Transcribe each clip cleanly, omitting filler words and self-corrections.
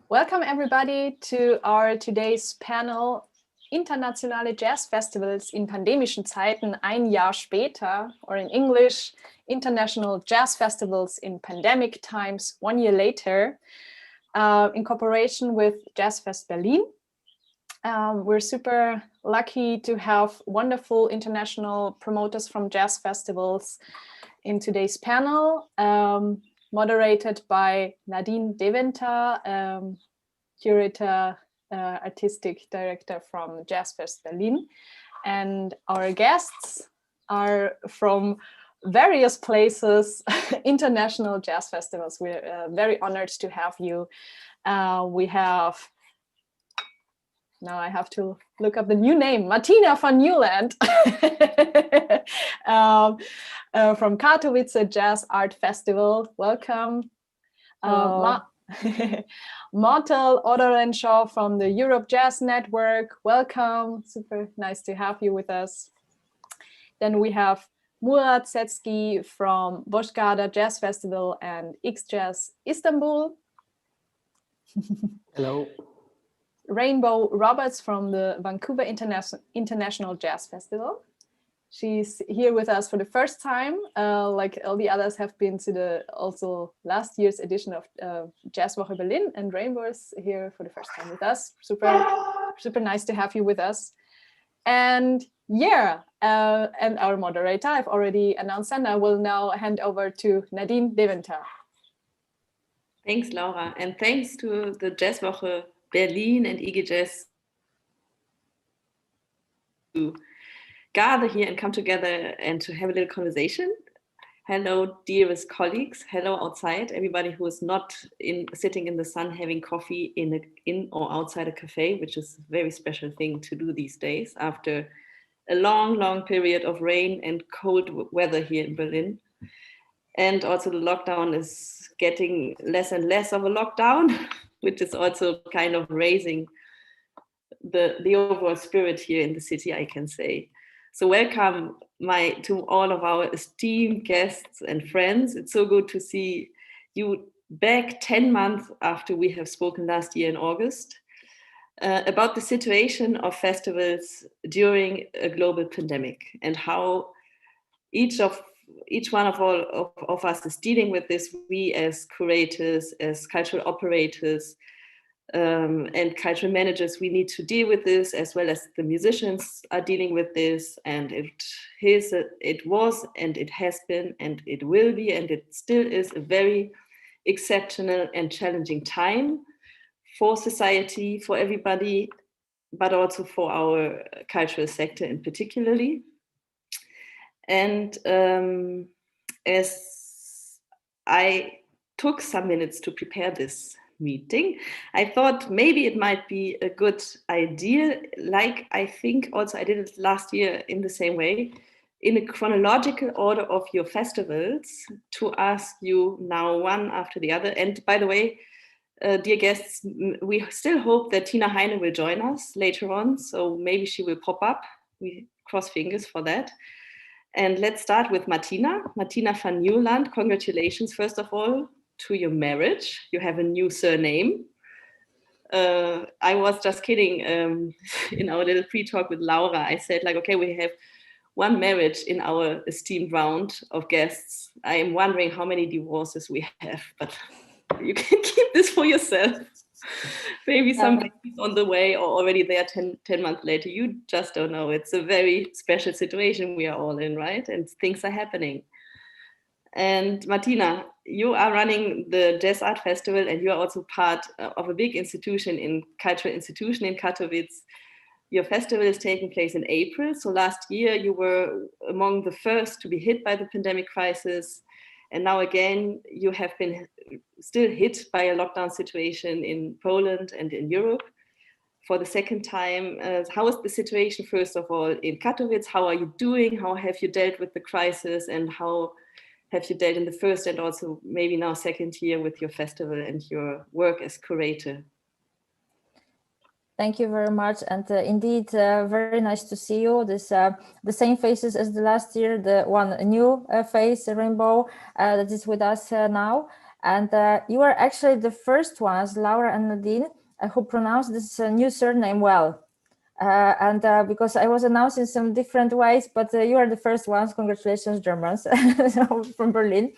Welcome everybody to our today's panel, Internationale Jazzfestivals in pandemischen Zeiten, ein Jahr später, or in English, International Jazz Festivals in Pandemic Times, 1 year later, in cooperation with Jazzfest Berlin. We're super lucky to have wonderful international promoters from jazz festivals in today's panel. Moderated by Nadin Deventer, curator, artistic director from Jazzfest Berlin. And our guests are from various places, international jazz festivals. We're very honored to have you. We have, now I have to look up the new name, Martina van Nieuwland. From Katowice Jazz Art Festival. Welcome. Martel Oderenshaw from the Europe Jazz Network. Welcome. Super nice to have you with us. Then we have Murat Setski from Boşgada Jazz Festival and X Jazz Istanbul. Hello. Rainbow Roberts from the Vancouver International Jazz Festival. She's here with us for the first time, like all the others have been to the also last year's edition of Jazzwoche Berlin, and Rainbow is here for the first time with us. Super nice to have you with us. And yeah, and our moderator, I've already announced, and I will now hand over to Nadin Deventer. Thanks, Laura, and thanks to the Jazzwoche Berlin and IG Jazz to gather here and come together and to have a little conversation. Hello, dearest colleagues. Hello, outside, everybody who is not sitting in the sun having coffee in or outside a cafe, which is a very special thing to do these days after a long period of rain and cold weather here in Berlin. And also the lockdown is getting less and less of a lockdown, which is also kind of raising the overall spirit here in the city, I can say. So welcome to all of our esteemed guests and friends. It's so good to see you back 10 months after we have spoken last year in August about the situation of festivals during a global pandemic and how each one of us is dealing with this. We as curators, as cultural operators, and cultural managers, we need to deal with this, as well as the musicians are dealing with this. And it was, and it has been, and it will be, and it still is a very exceptional and challenging time for society, for everybody, but also for our cultural sector in particularly. And as I took some minutes to prepare this meeting, I thought maybe it might be a good idea, like I think also I did it last year in the same way, in a chronological order of your festivals, to ask you now one after the other. And by the way, dear guests, we still hope that Tina Heine will join us later on, so maybe she will pop up. We cross fingers for that. And let's start with Martina van Nieuwland. Congratulations, first of all, to your marriage. You have a new surname. I was just kidding in our little pre-talk with Laura. I said, like, okay, we have one marriage in our esteemed round of guests. I am wondering how many divorces we have, but you can keep this for yourself. Maybe somebody's on the way or already there 10 months later. You just don't know. It's a very special situation we are all in, right? And things are happening. And Martina, you are running the Jazz Art Festival, and you are also part of a big cultural institution in Katowice. Your festival is taking place in April. So last year you were among the first to be hit by the pandemic crisis. And now again, you have been still hit by a lockdown situation in Poland and in Europe for the second time. How is the situation, first of all, in Katowice? How are you doing? How have you dealt with the crisis? And how have you dealt in the first and also maybe now second year with your festival and your work as curator? Thank you very much, and indeed very nice to see you. This the same faces as the last year, the one new face, Rainbow, that is with us now. And you are actually the first ones, Laura and Nadine, who pronounced this new surname well. Because I was announced in some different ways, but you are the first ones. Congratulations, Germans, from Berlin.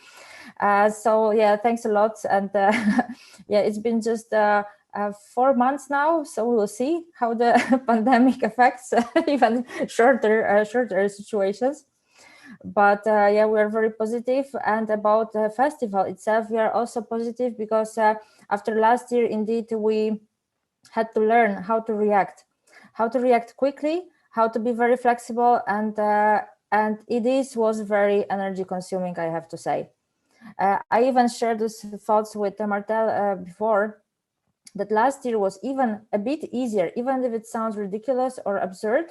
So yeah, thanks a lot. And yeah, it's been just 4 months now, so we will see how the pandemic affects even shorter situations. But yeah, we are very positive. And about the festival itself, we are also positive because after last year, indeed, we had to learn how to react quickly, how to be very flexible, and was very energy consuming, I have to say. I even shared these thoughts with Martel before, that last year was even a bit easier, even if it sounds ridiculous or absurd,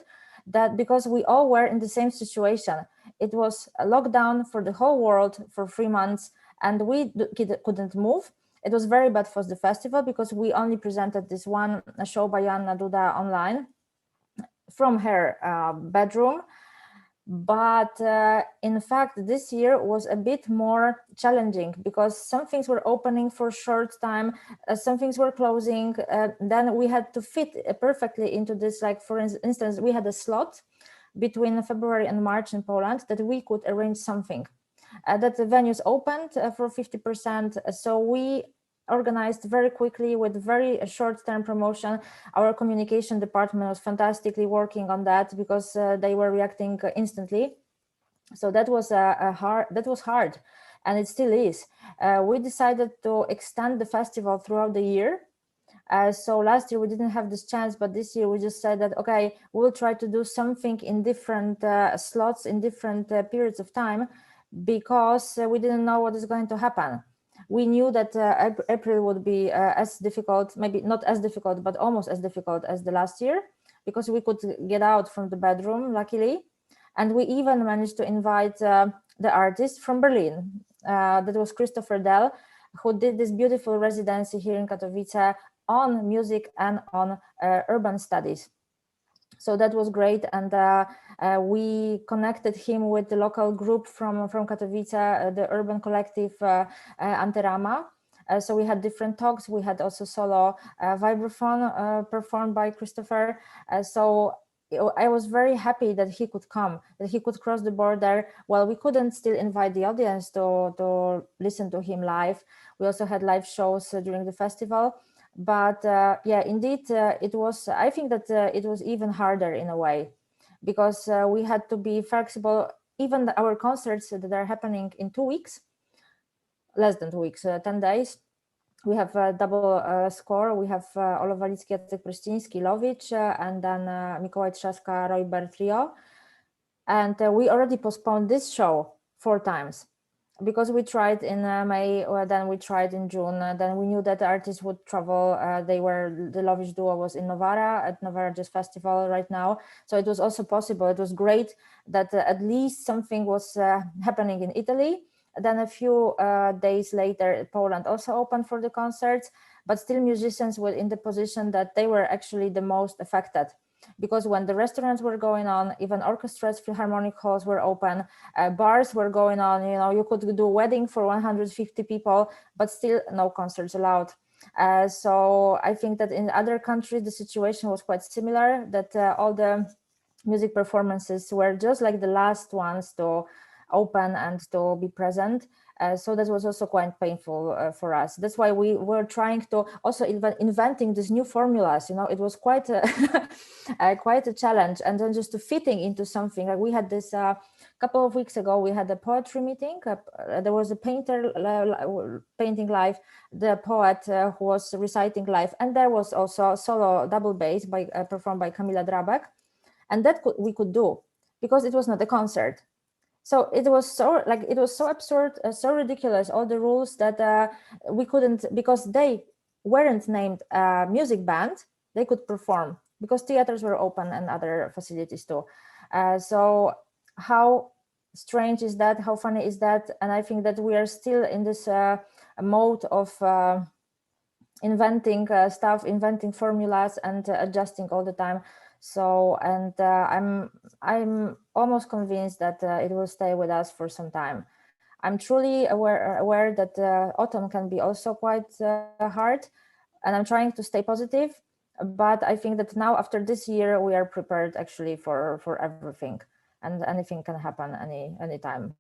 that because we all were in the same situation. It was a lockdown for the whole world for 3 months, and we couldn't move. It was very bad for the festival because we only presented this one show by Joanna Duda online from her bedroom. But in fact, this year was a bit more challenging because some things were opening for a short time, some things were closing. Then we had to fit perfectly into this. Like, for instance, we had a slot between February and March in Poland that we could arrange something. That the venues opened for 50%. So we organized very quickly with very short-term promotion. Our communication department was fantastically working on that because they were reacting instantly. So that was hard, and it still is. We decided to extend the festival throughout the year. So last year we didn't have this chance, but this year we just said that, okay, we'll try to do something in different slots, in different periods of time, because we didn't know what is going to happen. We knew that April would be as difficult, maybe not as difficult, but almost as difficult as the last year, because we could get out from the bedroom, luckily. And we even managed to invite the artist from Berlin. That was Christopher Dell, who did this beautiful residency here in Katowice on music and on urban studies. So that was great, and we connected him with the local group from Katowice, the urban collective Anterama. So we had different talks. We had also solo vibraphone performed by Christopher. So I was very happy that he could come, that he could cross the border. Well, we couldn't still invite the audience to listen to him live. We also had live shows during the festival. But yeah, indeed, it was, I think that it was even harder in a way, because we had to be flexible. Even our concerts that are happening in 2 weeks, less than 2 weeks, 10 days, we have a double score. We have Olo Walicki, Jacek Pryszczyński, Lovich, and then Mikołaj Trzaska, Royber Trio. And we already postponed this show 4 times. Because we tried in May, then we tried in June, then we knew that the artists would travel. The Lovich duo was in Novara at Novara Jazz Festival right now. So it was also possible. It was great that at least something was happening in Italy. Then a few days later, Poland also opened for the concerts, but still musicians were in the position that they were actually the most affected. Because when the restaurants were going on, even orchestras, philharmonic halls were open, bars were going on, you could do a wedding for 150 people, but still no concerts allowed. So I think that in other countries, the situation was quite similar, that all the music performances were just like the last ones to open and to be present. So that was also quite painful for us. That's why we were trying to also inventing these new formulas. It was quite quite a challenge, and then just to fitting into something. Like we had this couple of weeks ago, we had a poetry meeting. There was a painter painting live, the poet who was reciting live, and there was also a solo double bass performed by Kamila Drabek, and that we could do because it was not a concert. So it was so absurd, so ridiculous, all the rules, that we couldn't, because they weren't named music band, they could perform because theaters were open and other facilities too. So how strange is that? How funny is that? And I think that we are still in this mode of inventing stuff, inventing formulas, and adjusting all the time. So, and I'm almost convinced that it will stay with us for some time. I'm truly aware that autumn can be also quite hard, and I'm trying to stay positive. But I think that now, after this year, we are prepared actually for everything, and anything can happen anytime.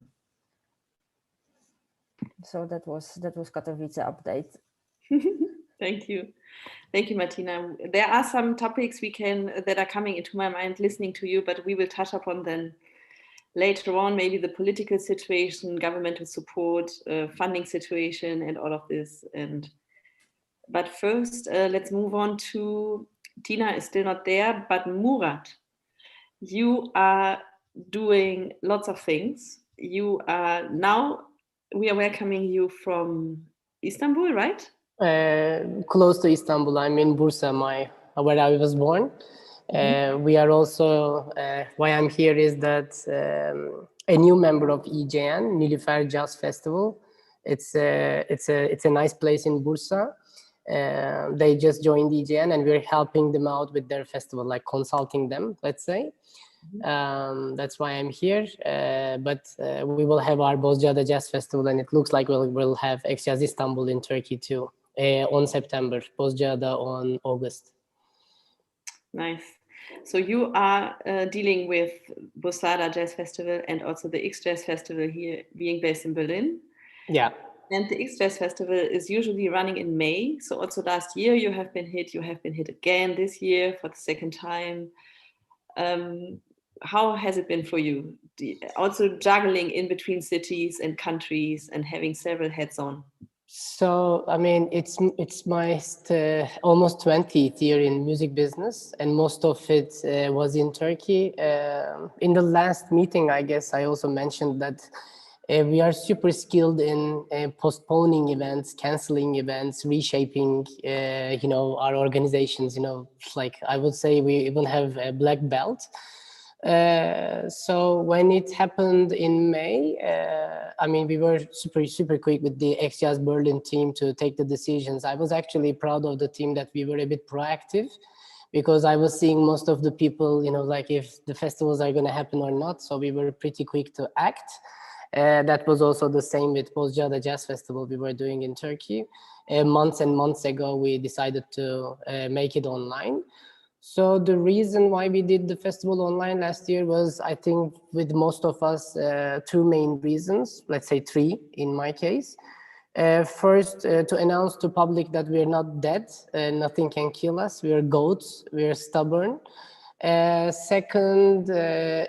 So that was Katowice update. Thank you, Martina. There are some topics that are coming into my mind listening to you, but we will touch upon them later on. Maybe the political situation, governmental support, funding situation, and all of this. But first, let's move on to Tina is still not there, but Murat, you are doing lots of things. We are welcoming you from Istanbul, right? Close to Istanbul. I'm in Bursa, where I was born. We are also, why I'm here is that a new member of EJN, Nilüfer Jazz Festival. It's a nice place in Bursa. They just joined EJN and we're helping them out with their festival, like consulting them, let's say. That's why I'm here. But we will have our Bozcaada Jazz Festival, and it looks like we'll have X-Jazz Istanbul in Turkey too, on September, Bozcaada on August. Nice. So you are dealing with Bozcaada Jazz Festival and also the X-Jazz Festival here, being based in Berlin. Yeah. And the X-Jazz Festival is usually running in May. So also last year you have been hit again this year for the second time. How has it been for you? Also juggling in between cities and countries and having several hats on. So, I mean, it's my almost 20th year in music business, and most of it was in Turkey. In the last meeting, I guess I also mentioned that we are super skilled in postponing events, canceling events, reshaping, our organizations. Like I would say, we even have a black belt. So when it happened in May, we were super quick with the X-Jazz Berlin team to take the decisions. I was actually proud of the team that we were a bit proactive, because I was seeing most of the people, like if the festivals are going to happen or not. So we were pretty quick to act. That was also the same with Bozcaada Jazz Festival we were doing in Turkey. Months and months ago, we decided to make it online. So the reason why we did the festival online last year was, I think, with most of us, two main reasons, let's say three in my case. First, to announce to public that we're not dead, nothing can kill us, we're goats, we're stubborn. Second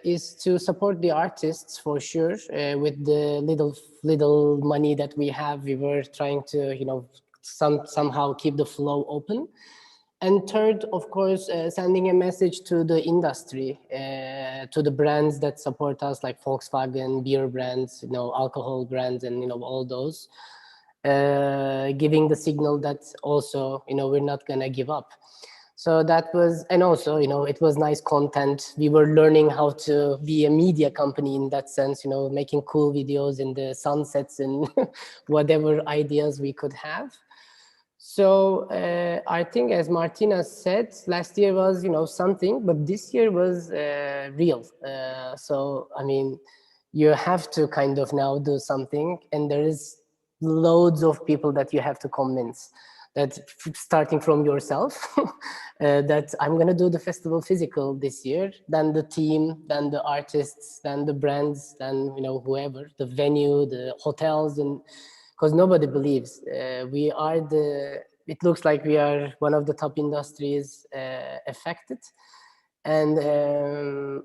is to support the artists for sure. With the little money that we have, we were trying to, somehow keep the flow open. And third, of course, sending a message to the industry, to the brands that support us, like Volkswagen, beer brands, alcohol brands, and all those, giving the signal that also, we're not gonna give up. So that was, and also, it was nice content. We were learning how to be a media company in that sense, making cool videos in the sunsets and whatever ideas we could have. So I think, as Martina said, last year was, something, but this year was real. So, you have to kind of now do something, and there is loads of people that you have to convince. That starting from yourself, that I'm going to do the festival physical this year, then the team, then the artists, then the brands, then, whoever, the venue, the hotels, and because nobody believes. It looks like we are one of the top industries affected. And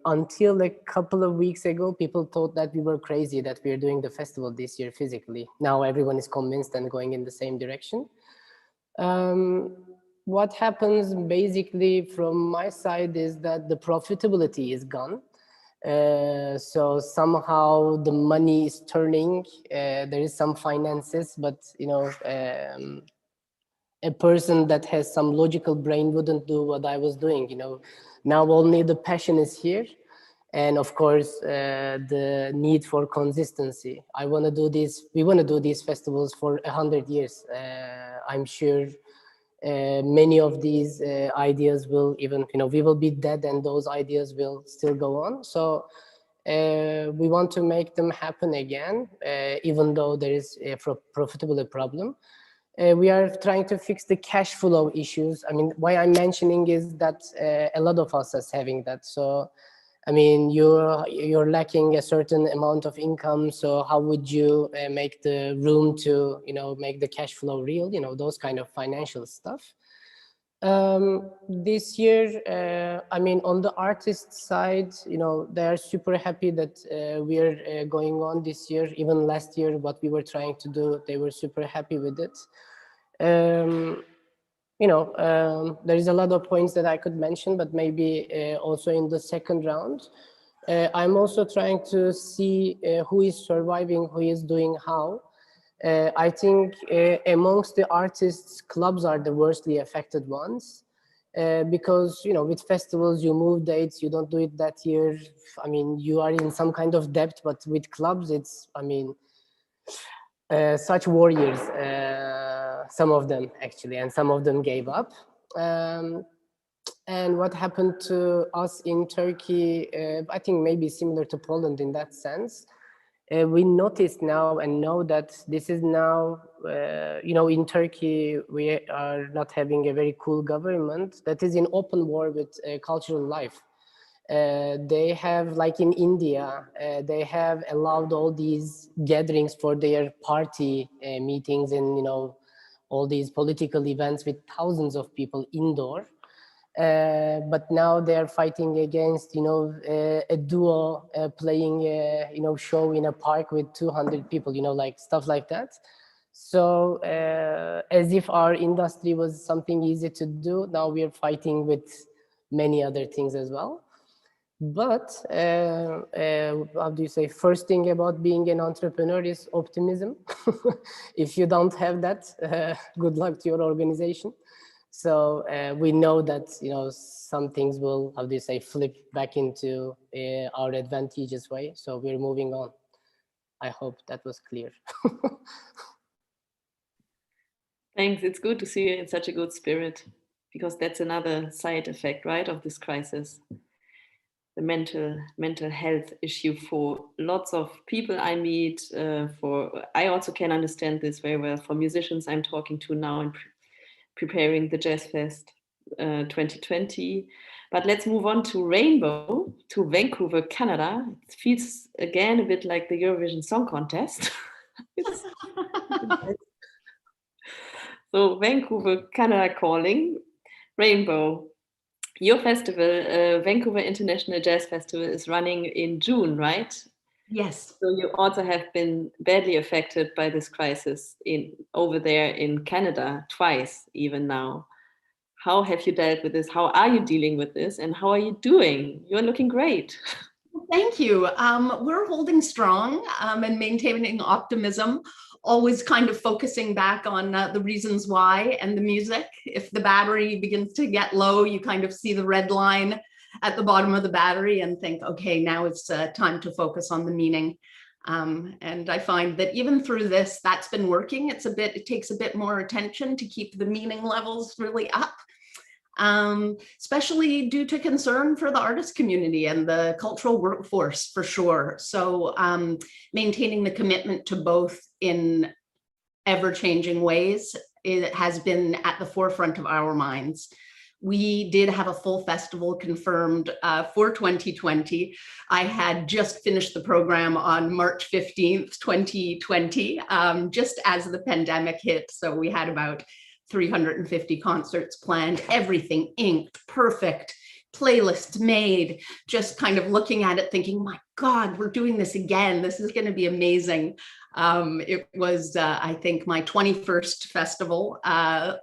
until a couple of weeks ago, people thought that we were crazy, that we are doing the festival this year physically. Now everyone is convinced and going in the same direction. What happens basically from my side is that the profitability is gone. So somehow the money is turning. There is some finances, but a person that has some logical brain wouldn't do what I was doing. Now only the passion is here, and of course the need for consistency. We want to do these festivals for 100 years. I'm sure many of these ideas will even, we will be dead and those ideas will still go on. So We want to make them happen again, even though there is a profitable problem. We are trying to fix the cash flow issues. I mean, why I'm mentioning is that a lot of us is having that. So, I mean, you're lacking a certain amount of income. So how would you make the room to, make the cash flow real? Those kind of financial stuff. This year, I mean, on the artist side, they are super happy that we are going on this year. Even last year, what we were trying to do, they were super happy with it. There is a lot of points that I could mention, but maybe also in the second round. I'm also trying to see who is surviving, who is doing how. I think amongst the artists, clubs are the worstly affected ones because, with festivals, you move dates, you don't do it that year. I mean, you are in some kind of debt, but with clubs, it's, such warriors, some of them actually, and some of them gave up. And what happened to us in Turkey, I think maybe similar to Poland in that sense. We noticed now and know that this is now, in Turkey, we are not having a very cool government that is in open war with cultural life. They have, like in India, they have allowed all these gatherings for their party meetings and, all these political events with thousands of people indoor. But now they're fighting against, a duo playing a, show in a park with 200 people, like stuff like that. So as if our industry was something easy to do, now we are fighting with many other things as well. But how do you say, first thing about being an entrepreneur is optimism. If you don't have that, good luck to your organization. So we know that, some things will, how do you say, flip back into our advantageous way. So we're moving on. I hope that was clear. Thanks. It's good to see you in such a good spirit, because that's another side effect, right, of this crisis. The mental health issue for lots of people I meet. I also can understand this very well for musicians I'm talking to now and preparing the Jazzfest 2020. But let's move on to Rainbow, to Vancouver, Canada. It feels again a bit like the Eurovision Song Contest. So Vancouver, Canada calling. Rainbow, your festival, Vancouver International Jazz Festival, is running in June, right? Yes. So you also have been badly affected by this crisis over there in Canada, twice even now. How have you dealt with this? How are you dealing with this? And how are you doing? You're looking great. Thank you. We're holding strong and maintaining optimism, always kind of focusing back on the reasons why and the music. If the battery begins to get low, you kind of see the red line at the bottom of the battery and think, okay, now it's time to focus on the meaning. And I find that even through this, that's been working. It takes a bit more attention to keep the meaning levels really up. Especially due to concern for the artist community and the cultural workforce, for sure. So maintaining the commitment to both in ever-changing ways, it has been at the forefront of our minds. We did have a full festival confirmed for 2020. I had just finished the program on March 15th, 2020, just as the pandemic hit. So we had about 350 concerts planned, everything inked, perfect, playlists made, just kind of looking at it thinking, my God, we're doing this again. This is going to be amazing. It was, I think, my 21st festival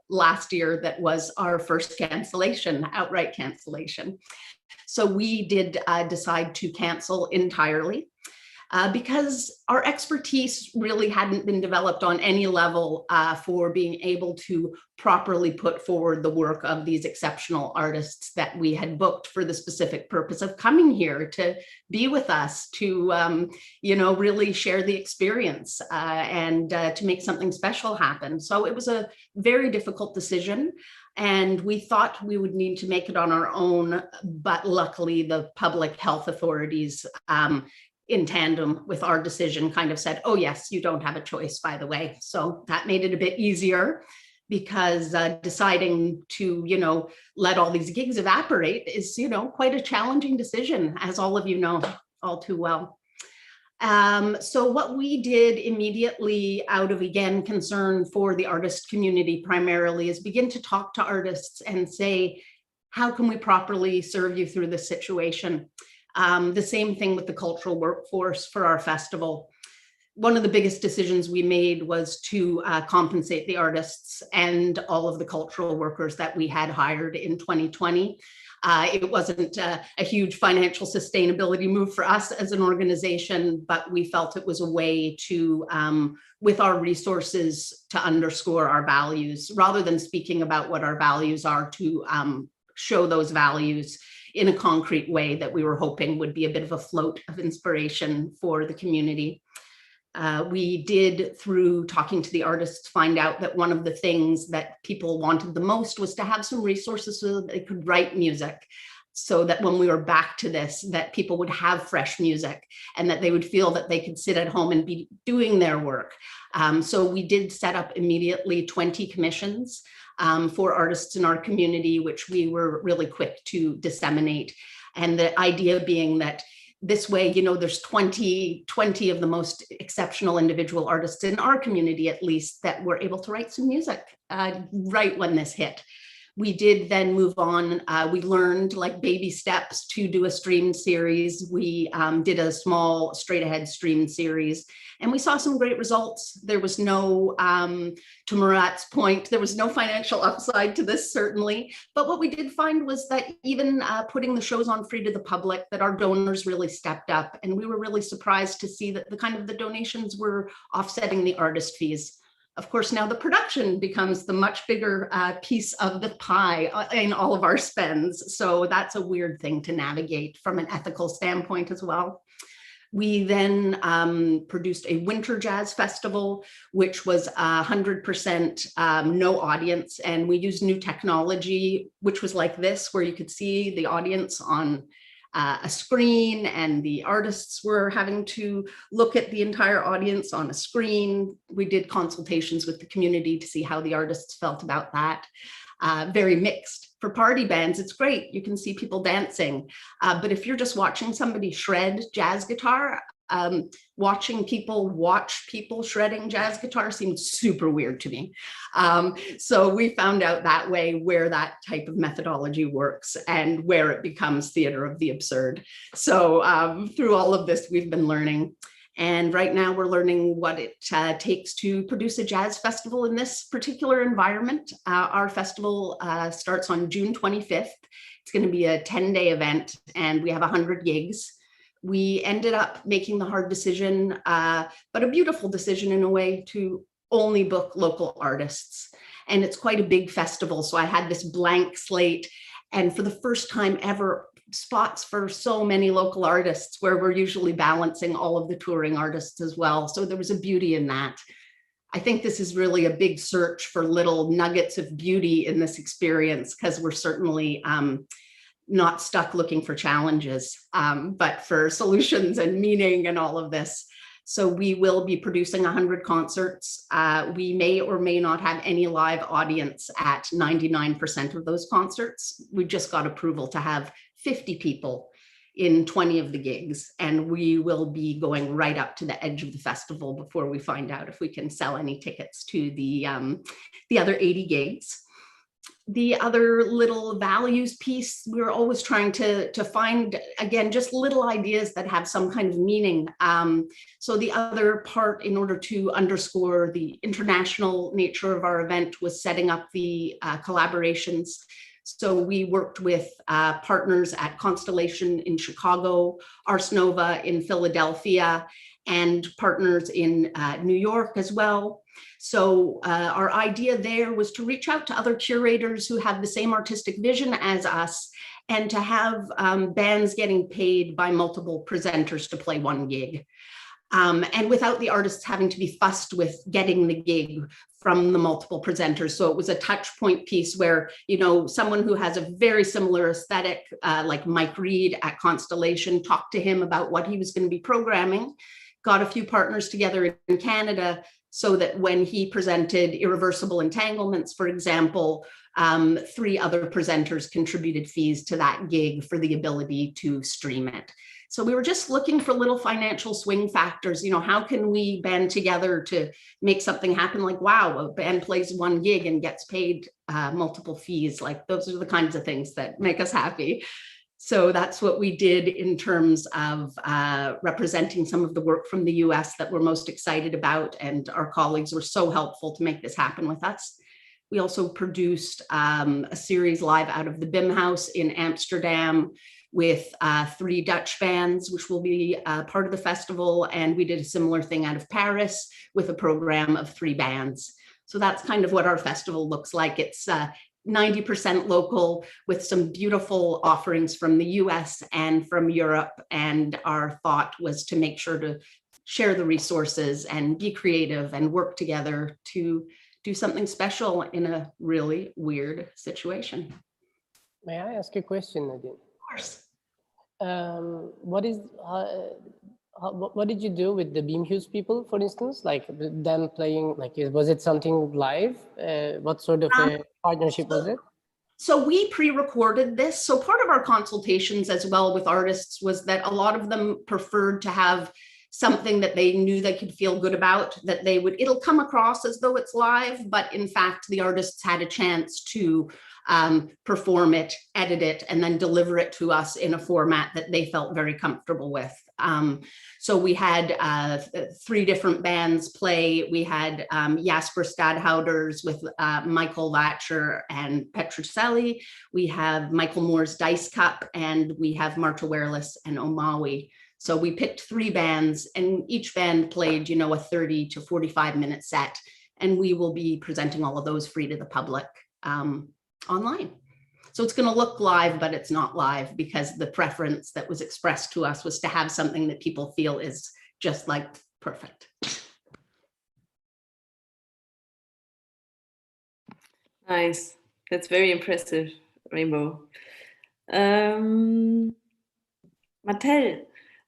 last year that was our first cancellation, outright cancellation. So we did decide to cancel entirely. Because our expertise really hadn't been developed on any level for being able to properly put forward the work of these exceptional artists that we had booked for the specific purpose of coming here to be with us, to really share the experience and to make something special happen. So it was a very difficult decision. And we thought we would need to make it on our own, but luckily the public health authorities, in tandem with our decision, kind of said, oh yes, you don't have a choice, by the way. So that made it a bit easier, because deciding to, let all these gigs evaporate is, quite a challenging decision, as all of you know all too well. So what we did immediately, out of, again, concern for the artist community primarily, is begin to talk to artists and say, how can we properly serve you through this situation? The same thing with the cultural workforce for our festival. One of the biggest decisions we made was to compensate the artists and all of the cultural workers that we had hired in 2020. It wasn't a huge financial sustainability move for us as an organization, but we felt it was a way to, with our resources, to underscore our values, rather than speaking about what our values are, to show those values in a concrete way that we were hoping would be a bit of a float of inspiration for the community. We did, through talking to the artists, find out that one of the things that people wanted the most was to have some resources so that they could write music, so that when we were back to this, that people would have fresh music and that they would feel that they could sit at home and be doing their work. So we did set up immediately 20 commissions for artists in our community, which we were really quick to disseminate. And the idea being that this way, there's 20 of the most exceptional individual artists in our community, at least, that were able to write some music right when this hit. We did then move on. We learned, like, baby steps to do a streamed series. We did a small straight ahead streamed series, and we saw some great results. There was no, to Murat's point, there was no financial upside to this, certainly. But what we did find was that even putting the shows on free to the public, that our donors really stepped up. And we were really surprised to see that the donations were offsetting the artist fees. Of course, now the production becomes the much bigger piece of the pie in all of our spends. So that's a weird thing to navigate from an ethical standpoint as well. We then produced a winter jazz festival, which was 100% no audience. And we used new technology, which was like this, where you could see the audience on a screen, and the artists were having to look at the entire audience on a screen. We did consultations with the community to see how the artists felt about that. Very mixed. For party bands, it's great. You can see people dancing. But if you're just watching somebody shred jazz guitar, watching people watch people shredding jazz guitar seems super weird to me. So we found out that way where that type of methodology works and where it becomes theater of the absurd. So through all of this, we've been learning. And right now we're learning what it takes to produce a jazz festival in this particular environment. Our festival starts on June 25th. It's going to be a 10-day event, and we have 100 gigs. We ended up making the hard decision, but a beautiful decision in a way, to only book local artists. And it's quite a big festival. So I had this blank slate, and for the first time ever, spots for so many local artists, where we're usually balancing all of the touring artists as well. So there was a beauty in that. I think this is really a big search for little nuggets of beauty in this experience, because we're certainly not stuck looking for challenges, but for solutions and meaning and all of this. So we will be producing 100 concerts. We may or may not have any live audience at 99% of those concerts. We just got approval to have 50 people in 20 of the gigs, and we will be going right up to the edge of the festival before we find out if we can sell any tickets to the other 80 gigs. The other little values piece, we're always trying to find, again, just little ideas that have some kind of meaning. So the other part, in order to underscore the international nature of our event, was setting up the collaborations. So we worked with partners at Constellation in Chicago, Ars Nova in Philadelphia, and partners in New York as well. So our idea there was to reach out to other curators who have the same artistic vision as us, and to have bands getting paid by multiple presenters to play one gig. and without the artists having to be fussed with getting the gig from the multiple presenters. So it was a touch point piece where, you know, someone who has a very similar aesthetic, like Mike Reed at Constellation, talked to him about what he was going to be programming, got a few partners together in Canada, so that when he presented Irreversible Entanglements, for example, 3 other presenters contributed fees to that gig for the ability to stream it. So we were just looking for little financial swing factors. You know, how can we band together to make something happen? Like, wow, a band plays 1 gig and gets paid multiple fees. Like, those are the kinds of things that make us happy. So that's what we did in terms of representing some of the work from the US that we're most excited about. And our colleagues were so helpful to make this happen with us. We also produced a series live out of the BIM House in Amsterdam with 3 Dutch bands, which will be part of the festival. And we did a similar thing out of Paris with a program of 3 bands. So that's kind of what our festival looks like. It's 90% local with some beautiful offerings from the US and from Europe. And our thought was to make sure to share the resources and be creative and work together to do something special in a really weird situation. May I ask a question, Nadine? Of course. What did you do with the Beamhuse people, for instance? Like them playing, like, was it something live? What sort of a partnership was it? So we pre-recorded this. So part of our consultations as well with artists was that a lot of them preferred to have something that they knew they could feel good about, that they would, it'll come across as though it's live, but in fact, the artists had a chance to perform it, edit it, and then deliver it to us in a format that they felt very comfortable with. So we had 3 different bands play. We had Jasper Stadhouders with Michael Latcher and Petrucelli. We have Michael Moore's Dice Cup, and we have Marta Wereless and Omawi. So we picked 3 bands, and each band played, you know, a 30 to 45 minute set. And we will be presenting all of those free to the public online. So it's going to look live, but it's not live, because the preference that was expressed to us was to have something that people feel is just like perfect. Nice. That's very impressive, Rainbow.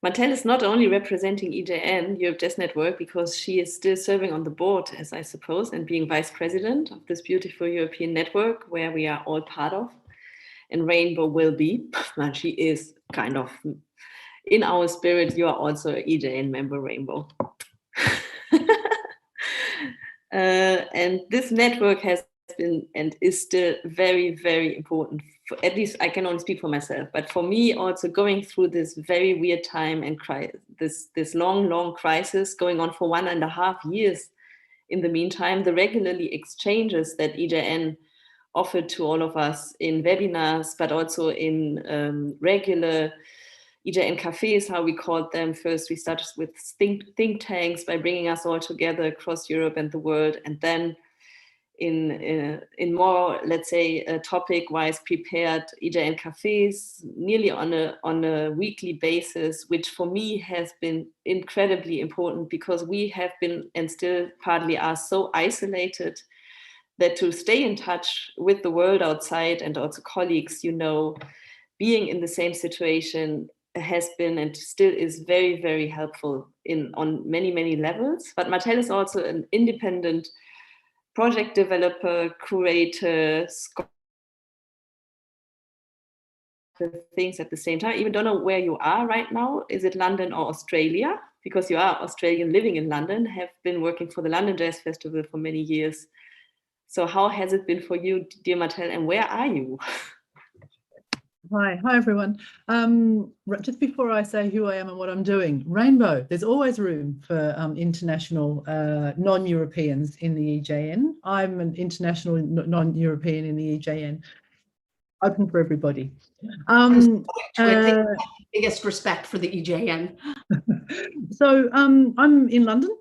Martel is not only representing EJN, Europe Jazz Network, because she is still serving on the board, as I suppose, and being vice president of this beautiful European network where we are all part of. And Rainbow will be, and she is kind of in our spirit. You are also an EJN member, Rainbow. And this network has been and is still very, very important. At least I can only speak for myself, but for me also, going through this very weird time and this long crisis going on for 1.5 years. In the meantime, the regularly exchanges that EJN offered to all of us in webinars, but also in regular EJN cafes, how we called them. First, we started with think tanks by bringing us all together across Europe and the world, and then in more, let's say, topic-wise prepared EJN cafes, nearly on a weekly basis, which for me has been incredibly important, because we have been, and still partly are, so isolated that to stay in touch with the world outside and also colleagues, you know, being in the same situation has been and still is very, very helpful on many levels. But Martel is also an independent project developer, curator, things at the same time. I even don't know where you are right now. Is it London or Australia? Because you are Australian living in London, have been working for the London Jazz Festival for many years. So how has it been for you, dear Martel, and where are you? Hi everyone. Just before I say who I am and what I'm doing, Rainbow, there's always room for international non-Europeans in the EJN. I'm an international non-European in the EJN. Open for everybody. Biggest respect for the EJN. So I'm in London,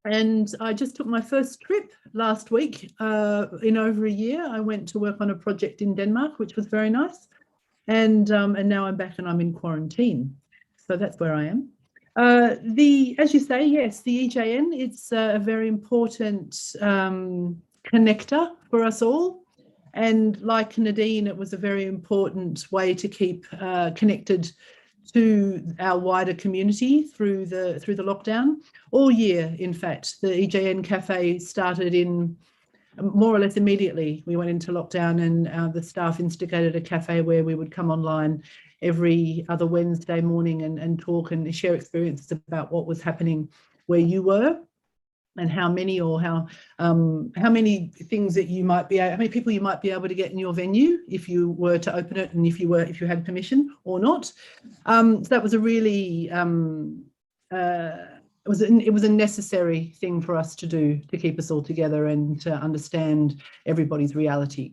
and I just took my first trip last week in over a year. I went to work on a project in Denmark, which was very nice. And now I'm back and I'm in quarantine. So that's where I am. As you say, yes, the EJN, it's a very important connector for us all. And like Nadine, it was a very important way to keep connected to our wider community through the lockdown. All year, in fact, the EJN Cafe started in more or less immediately. We went into lockdown, and the staff instigated a cafe where we would come online every other Wednesday morning and talk and share experiences about what was happening where you were, and how many things that you might be, how many people you might be able to get in your venue if you were to open it, and if you had permission or not. So that was a really it was a necessary thing for us to do, to keep us all together and to understand everybody's reality.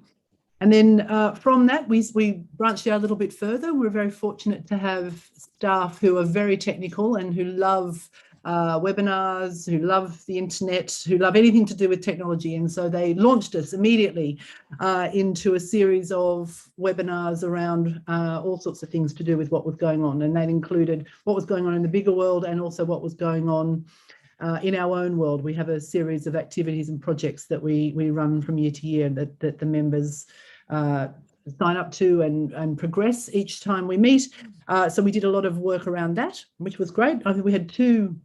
And then from that, we branched out a little bit further. We're very fortunate to have staff who are very technical and who love webinars, who love the internet, who love anything to do with technology. And so they launched us immediately into a series of webinars around all sorts of things to do with what was going on. And that included what was going on in the bigger world and also what was going on in our own world. We have a series of activities and projects that we run from year to year that the members sign up to and progress each time we meet. So we did a lot of work around that, which was great. I think we had two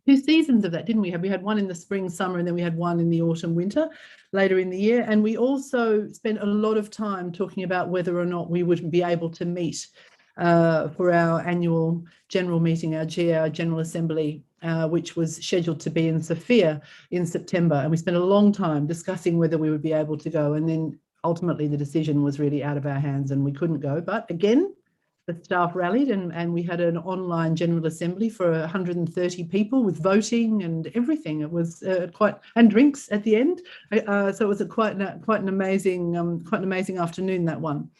seasons of that, didn't we? We had one in the spring, summer, and then we had one in the autumn, winter, later in the year. And we also spent a lot of time talking about whether or not we would be able to meet for our annual general meeting, our General Assembly, which was scheduled to be in Sofia in September. And we spent a long time discussing whether we would be able to go. And then ultimately the decision was really out of our hands and we couldn't go. But again, the staff rallied and we had an online General Assembly for 130 people with voting and everything. It was and drinks at the end. So it was quite an amazing afternoon, that one.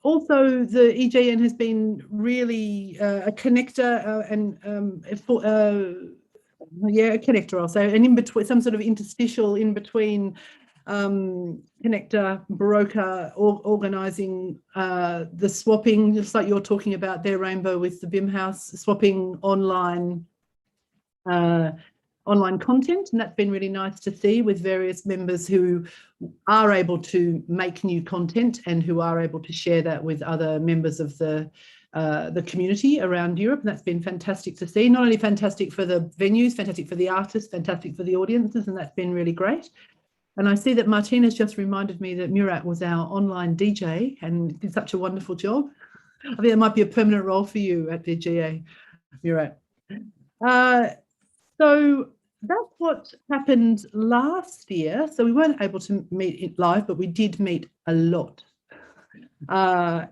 Also, the EJN has been really a connector a connector, I'll say, and in between, some sort of interstitial in between connector, broker, organising the swapping, just like you're talking about there, Rainbow, with the BIM House, swapping online content. And that's been really nice to see, with various members who are able to make new content and who are able to share that with other members of the community around Europe. And that's been fantastic to see. Not only fantastic for the venues, fantastic for the artists, fantastic for the audiences, and that's been really great. And I see that Martina's just reminded me that Murat was our online DJ and did such a wonderful job. I think that might be a permanent role for you at the GA, Murat. So that's what happened last year. So we weren't able to meet it live, but we did meet a lot. I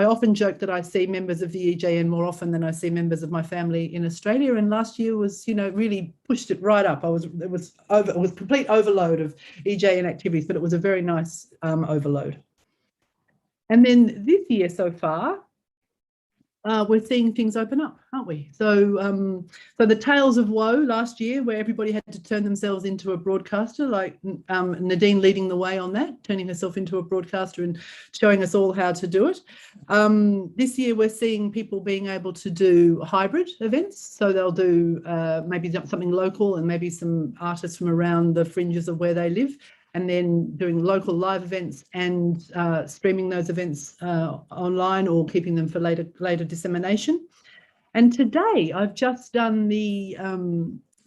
often joke that I see members of the EJN more often than I see members of my family in Australia. And last year was, really pushed it right up. It was complete overload of EJN activities, but it was a very nice overload. And then this year so far, we're seeing things open up, aren't we? So the Tales of Woe last year, where everybody had to turn themselves into a broadcaster, like Nadine leading the way on that, turning herself into a broadcaster and showing us all how to do it. This year, we're seeing people being able to do hybrid events. So they'll do maybe something local and maybe some artists from around the fringes of where they live, and then doing local live events and streaming those events online or keeping them for later dissemination. And today I've just done the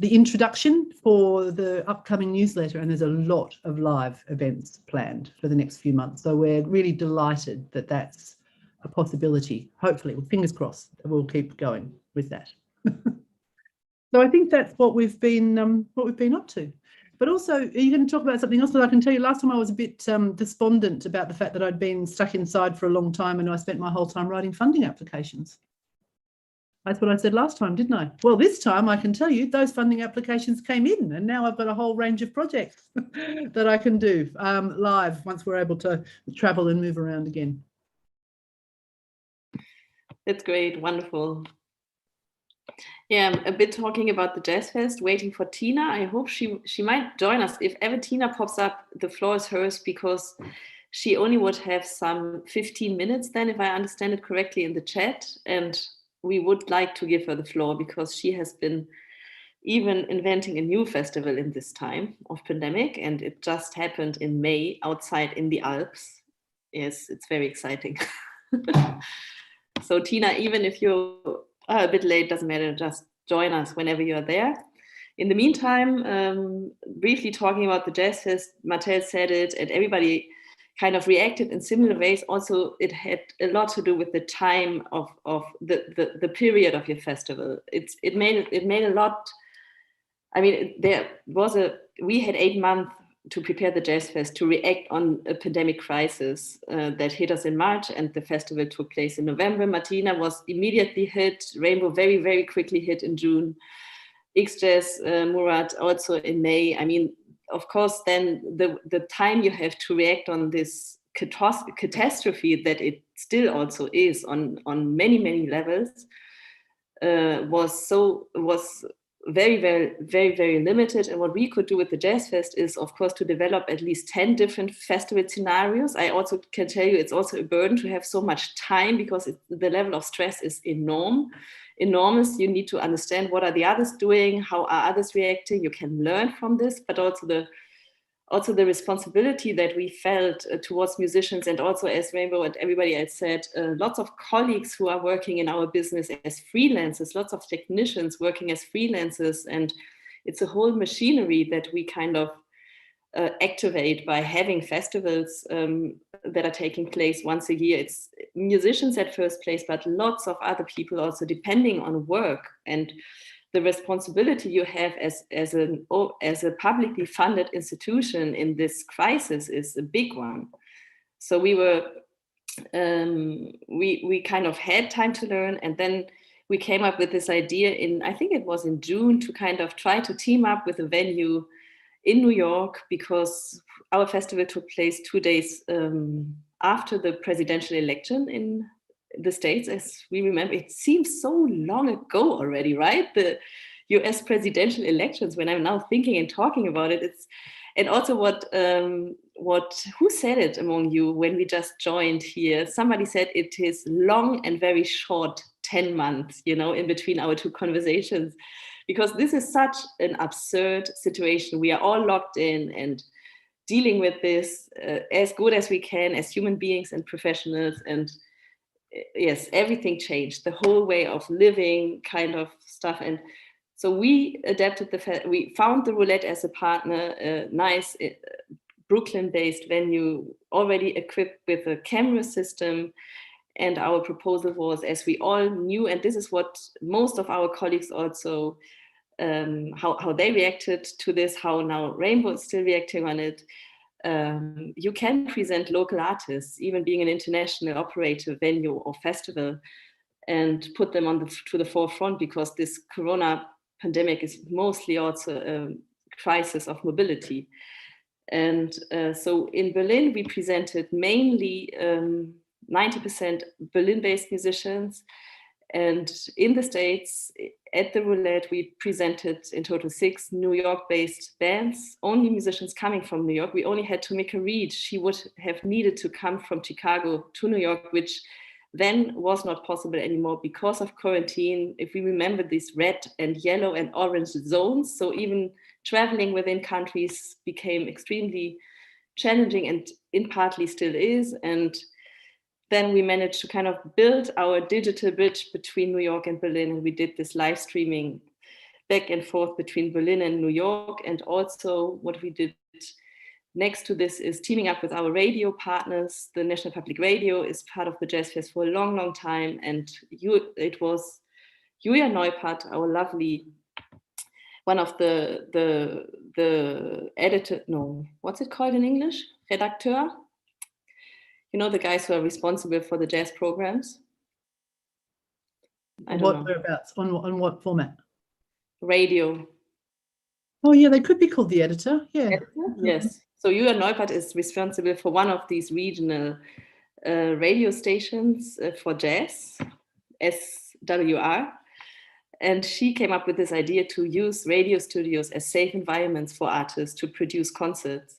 introduction for the upcoming newsletter, and there's a lot of live events planned for the next few months. So we're really delighted that that's a possibility. Hopefully, with fingers crossed, we'll keep going with that. So I think that's what we've been up to. But also, are you going to talk about something else that I can tell you? Last time I was a bit despondent about the fact that I'd been stuck inside for a long time and I spent my whole time writing funding applications. That's what I said last time, didn't I? Well, this time I can tell you those funding applications came in, and now I've got a whole range of projects that I can do live once we're able to travel and move around again. That's great, wonderful. Yeah, I'm a bit talking about the Jazz Fest, waiting for Tina. I hope she might join us. If ever Tina pops up, the floor is hers, because she only would have some 15 minutes then, if I understand it correctly in the chat. And we would like to give her the floor because she has been even inventing a new festival in this time of pandemic, and it just happened in May outside in the Alps. Yes, it's very exciting. So Tina, even if you're a bit late, doesn't matter, just join us whenever you're there. In the meantime, briefly talking about the Jazz Fest, Martel said it, and everybody kind of reacted in similar ways. Also, it had a lot to do with the time of the period of your festival. It made a lot. I mean, we had 8 months to prepare the Jazz Fest to react on a pandemic crisis that hit us in March, and the festival took place in November. Martina was immediately hit. Rainbow very, very quickly hit in June. X-Jazz, Murat also in May. I mean, of course, then the time you have to react on this catastrophe that it still also is on many, many levels was very, very, very, very limited. And what we could do with the Jazz Fest is, of course, to develop at least 10 different festival scenarios. I also can tell you it's also a burden to have so much time because the level of stress is enormous. You need to understand what are the others doing, how are others reacting. You can learn from this, but also the responsibility that we felt towards musicians, and also, as Rainbow and everybody else said, lots of colleagues who are working in our business as freelancers, lots of technicians working as freelancers, and it's a whole machinery that we kind of activate by having festivals that are taking place once a year. It's musicians at first place, but lots of other people also depending on work, and the responsibility you have as a publicly funded institution in this crisis is a big one. So we kind of had time to learn, and then we came up with this idea I think it was in June, to kind of try to team up with a venue in New York, because our festival took place 2 days after the presidential election in the States. As we remember, it seems so long ago already, right? The US presidential elections, when I'm now thinking and talking about it, and also who said it among you when we just joined here? Somebody said it is long and very short 10 months, in between our two conversations, because this is such an absurd situation. We are all locked in and dealing with this as good as we can as human beings and professionals. And yes, everything changed, the whole way of living kind of stuff. And so we adapted we found the Roulette as a partner, a nice Brooklyn-based venue, already equipped with a camera system. And our proposal was, as we all knew, and this is what most of our colleagues also, how they reacted to this, how now Rainbow is still reacting on it. You can present local artists, even being an international operator, venue or festival, and put them to the forefront, because this Corona pandemic is mostly also a crisis of mobility. And so in Berlin, we presented mainly 90% Berlin-based musicians. And in the States, at the Roulette, we presented in total 6 New York-based bands, only musicians coming from New York. We only had Tomika Reed. She would have needed to come from Chicago to New York, which then was not possible anymore because of quarantine. If we remember these red and yellow and orange zones, so even traveling within countries became extremely challenging, and in partly still is. And then we managed to kind of build our digital bridge between New York and Berlin. And we did this live streaming back and forth between Berlin and New York. And also what we did next to this is teaming up with our radio partners. The National Public Radio is part of the Jazz Fest for a long, long time. And it was Julia Neupert, our lovely, one of the editor, no, what's it called in English? Redacteur? The guys who are responsible for the jazz programs. I don't know. Whereabouts? On what format? Radio. Oh yeah, they could be called the editor. Yeah. Editor? Yes. So Julia Neupert is responsible for one of these regional radio stations for jazz, SWR. And she came up with this idea to use radio studios as safe environments for artists to produce concerts.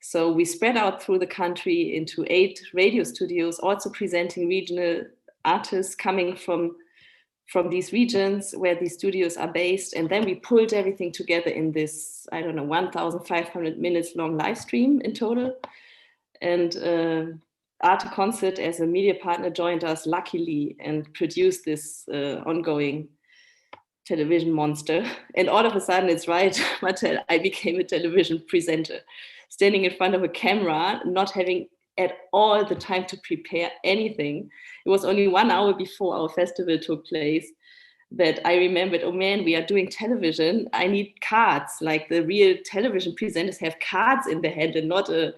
So we spread out through the country into 8 radio studios, also presenting regional artists coming from from these regions where these studios are based. And then we pulled everything together in this, I don't know, 1,500 minutes long live stream in total. And Arte Concert as a media partner joined us luckily and produced this ongoing television monster. And all of a sudden, it's right, Martel, I became a television presenter, standing in front of a camera, not having at all the time to prepare anything. It was only 1 hour before our festival took place that I remembered, oh man, we are doing television. I need cards, like the real television presenters have cards in their hand and not a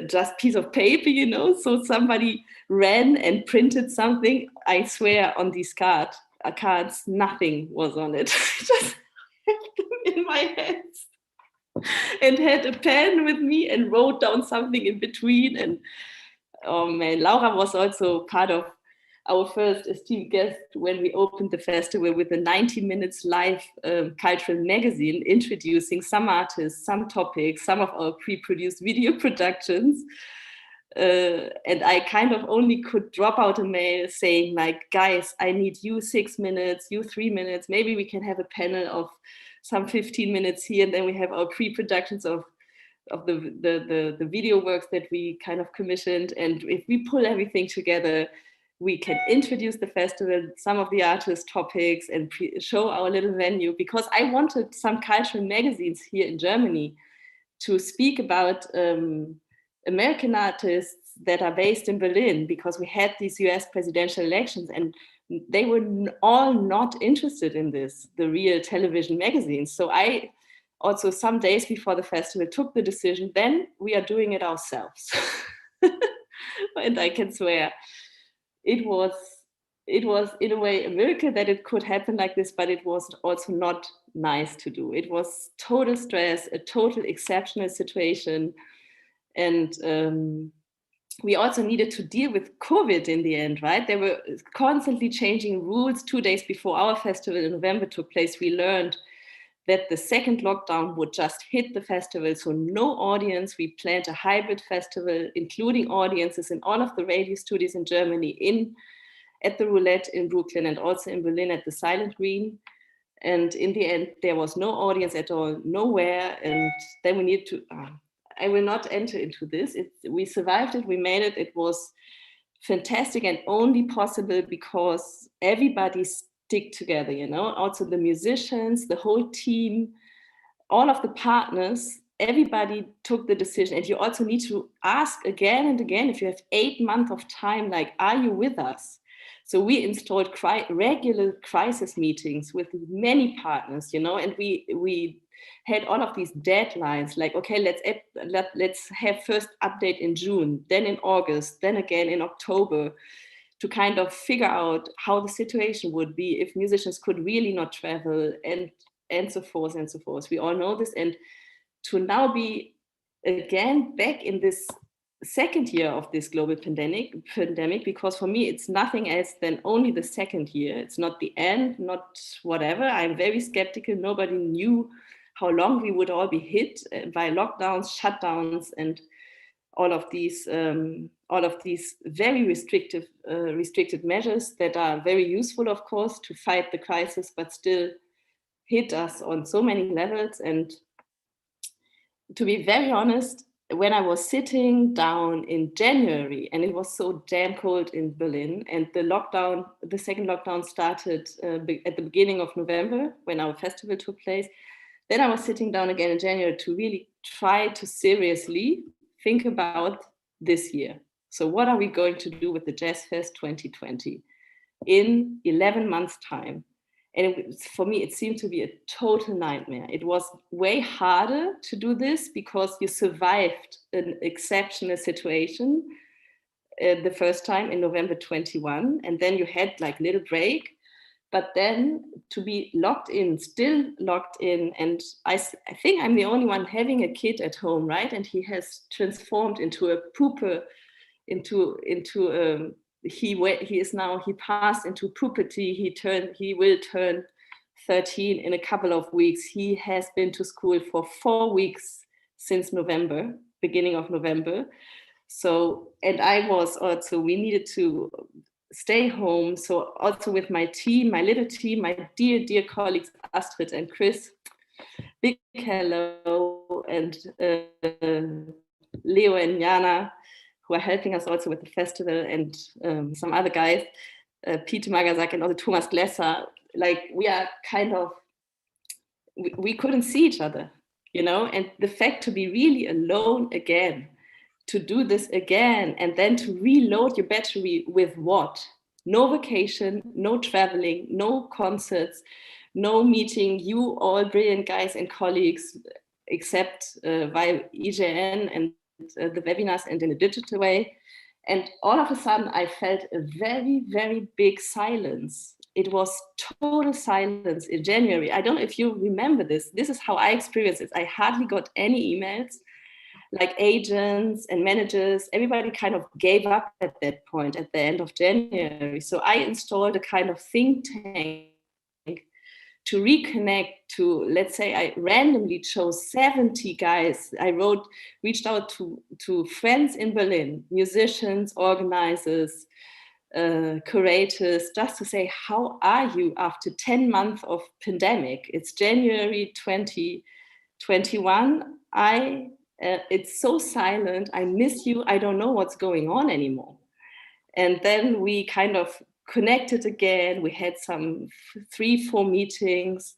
just piece of paper, you know. So somebody ran and printed something. I swear on these cards, nothing was on it. Just had them in my hands and had a pen with me and wrote down something in between. And oh man, Laura was also part of our first esteemed guest when we opened the festival with a 90 minutes live cultural magazine introducing some artists, some topics, some of our pre-produced video productions. And I kind of only could drop out a mail saying like, guys, I need you 6 minutes, you 3 minutes, maybe we can have a panel of some 15 minutes here, and then we have our pre-productions of the video works that we kind of commissioned. And if we pull everything together, we can introduce the festival, some of the artist topics, and show our little venue, because I wanted some cultural magazines here in Germany to speak about American artists that are based in Berlin, because we had these US presidential elections and they were all not interested in this, the real television magazines. So I also, some days before the festival, took the decision, then we are doing it ourselves. And I can swear, it was in a way a miracle that it could happen like this, but it was also not nice to do. It was total stress, a total exceptional situation. And we also needed to deal with COVID in the end, right? There were constantly changing rules. 2 days before our festival in November took place, we learned that the second lockdown would just hit the festival. So no audience. We planned a hybrid festival, including audiences in all of the radio studios in Germany, at the Roulette in Brooklyn, and also in Berlin at the Silent Green. And in the end, there was no audience at all, nowhere. And then we needed to, I will not enter into this. We survived it, we made it. It was fantastic and only possible because everybody stick together, you know, also the musicians, the whole team, all of the partners, everybody took the decision. And you also need to ask again and again, if you have 8 months of time, like, are you with us? So we installed regular crisis meetings with many partners, you know, and we had all of these deadlines, like, okay, let's have first update in June, then in August, then again in October, to kind of figure out how the situation would be if musicians could really not travel, and so forth and so forth. We all know this. And to now be again back in this second year of this global pandemic, because for me, it's nothing else than only the second year. It's not the end, not whatever. I'm very skeptical. Nobody knew how long we would all be hit by lockdowns, shutdowns, and all of these very restricted measures that are very useful, of course, to fight the crisis, but still hit us on so many levels. And to be very honest, when I was sitting down in January, and it was so damn cold in Berlin, and the second lockdown started at the beginning of November when our festival took place, then I was sitting down again in January to really try to seriously think about this year. So what are we going to do with the Jazz Fest 2020 in 11 months' time? And for me, it seemed to be a total nightmare. It was way harder to do this because you survived an exceptional situation the first time in November 21, and then you had like little break. But then to be locked in, still locked in, and I think I'm the only one having a kid at home, right? And he has transformed into a pooper, he passed into puberty. He will turn 13 in a couple of weeks. He has been to school for 4 weeks since November, beginning of November. So, and I was also, we needed to stay home. So also with my team, my little team, my dear colleagues, Astrid and Chris, big hello, and Leo and Jana, who are helping us also with the festival, and some other guys, Peter Magasak and also Thomas Glesser. Like, we are kind of, we couldn't see each other, you know, and the fact to be really alone again, to do this again, and then to reload your battery with what? No vacation, no traveling, no concerts, no meeting you all brilliant guys and colleagues, except via EJN and the webinars and in a digital way. And all of a sudden I felt a very big silence. It was total silence in January. I don't know if you remember this. This is how I experienced it. I hardly got any emails. Like agents and managers, everybody kind of gave up at that point at the end of January. So I installed a kind of think tank to reconnect to, let's say I randomly chose 70 guys. I reached out to friends in Berlin, musicians, organizers, curators, just to say, how are you after 10 months of pandemic? It's January 2021. It's so silent. I miss you. I don't know what's going on anymore. And then we kind of connected again. We had some 3-4 meetings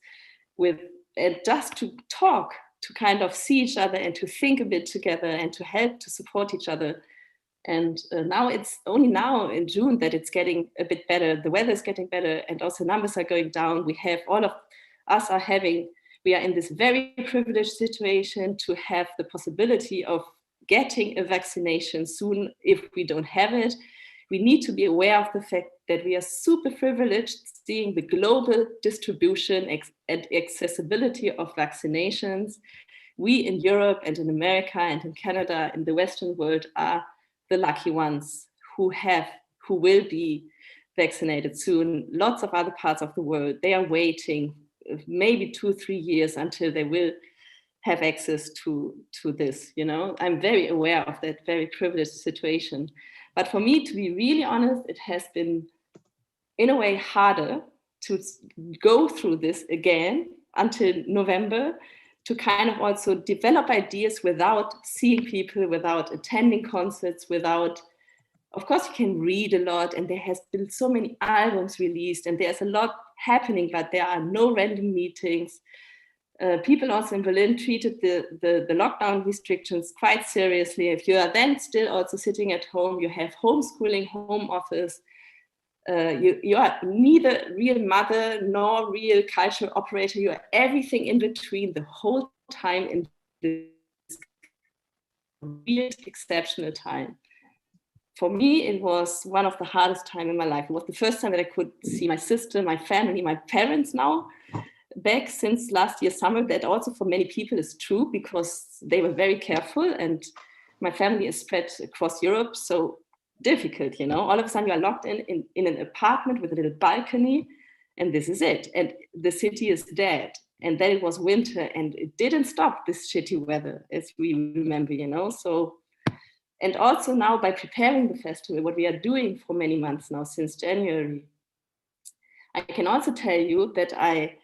and just to talk, to kind of see each other and to think a bit together and to help to support each other. And now it's only now in June that it's getting a bit better. The weather is getting better and also numbers are going down. We have all of us we are in this very privileged situation to have the possibility of getting a vaccination soon. If we don't have it, we need to be aware of the fact that we are super privileged seeing the global distribution and accessibility of vaccinations. We in Europe and in America and in Canada, in the Western world, are the lucky ones who will be vaccinated soon. Lots of other parts of the world, they are waiting maybe 2-3 years until they will have access to this, you know. I'm very aware of that very privileged situation. But for me, to be really honest, it has been, in a way, harder to go through this again until November, to kind of also develop ideas without seeing people, without attending concerts, without, of course, you can read a lot, and there has been so many albums released, and there's a lot happening, but there are no random meetings. People also in Berlin treated the lockdown restrictions quite seriously. If you are then still also sitting at home, you have homeschooling, home office, you are neither real mother nor real cultural operator. You are everything in between the whole time in this weird, exceptional time. For me, it was one of the hardest times in my life. It was the first time that I could see my sister, my family, my parents now back since last year summer. That also for many people is true because they were very careful and my family is spread across Europe. So difficult, you know, all of a sudden you are locked in an apartment with a little balcony and this is it. And the city is dead. And then it was winter and it didn't stop this shitty weather as we remember, you know. So, and also now by preparing the festival, what we are doing for many months now since January, I can also tell you that I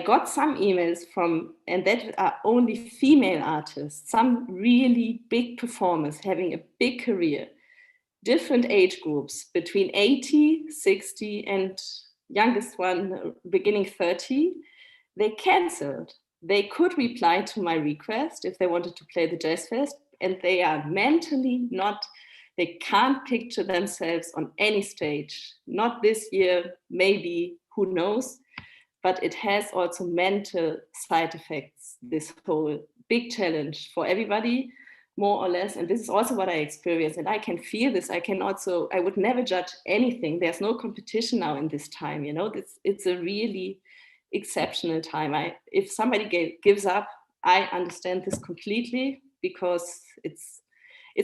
got some emails from, and that are only female artists, some really big performers having a big career, different age groups between 80, 60, and youngest one beginning 30. They canceled. They could reply to my request if they wanted to play the Jazz Fest, and they are mentally not, they can't picture themselves on any stage. Not this year, maybe, who knows? But it has also mental side effects, this whole big challenge for everybody, more or less. And this is also what I experience. And I can feel this. I would never judge anything. There's no competition now in this time, you know, it's a really exceptional time. If somebody gives up, I understand this completely because it's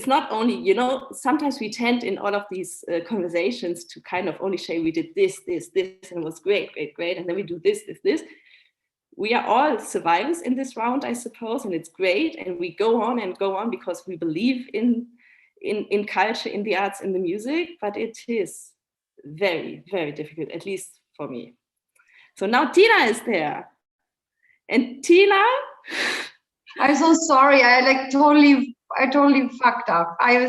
not only, you know, sometimes we tend in all of these conversations to kind of only say we did this, and it was great, and then we do this. We are all survivors in this round, I suppose, and it's great, and we go on because we believe in in culture, in the arts, in the music, but it is very, very difficult, at least for me. So now Tina is there. And Tina? I'm so sorry. I totally fucked up. I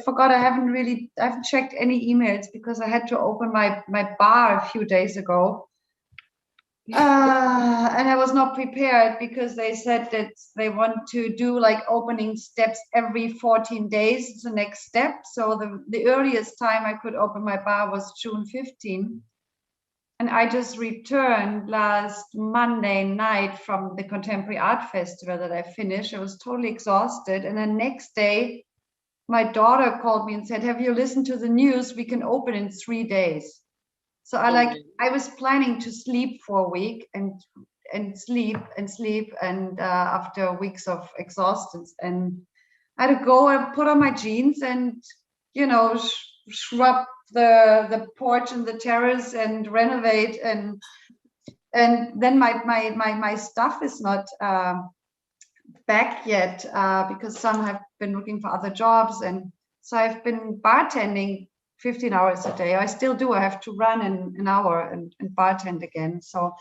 forgot I haven't checked any emails because I had to open my bar a few days ago. And I was not prepared because they said that they want to do like opening steps every 14 days. It's the next step. So the earliest time I could open my bar was June 15. And I just returned last Monday night from the Contemporary Art Festival that I finished. I was totally exhausted. And the next day, my daughter called me and said, have you listened to the news? We can open in 3 days. So I was planning to sleep for a week and sleep and after weeks of exhaustion, and I had to go and put on my jeans and, you know, scrub the porch and the terrace and renovate and then my stuff is not back yet because some have been looking for other jobs, and so I've been bartending 15 hours a day. I still do. I have to run in an hour and bartend again. So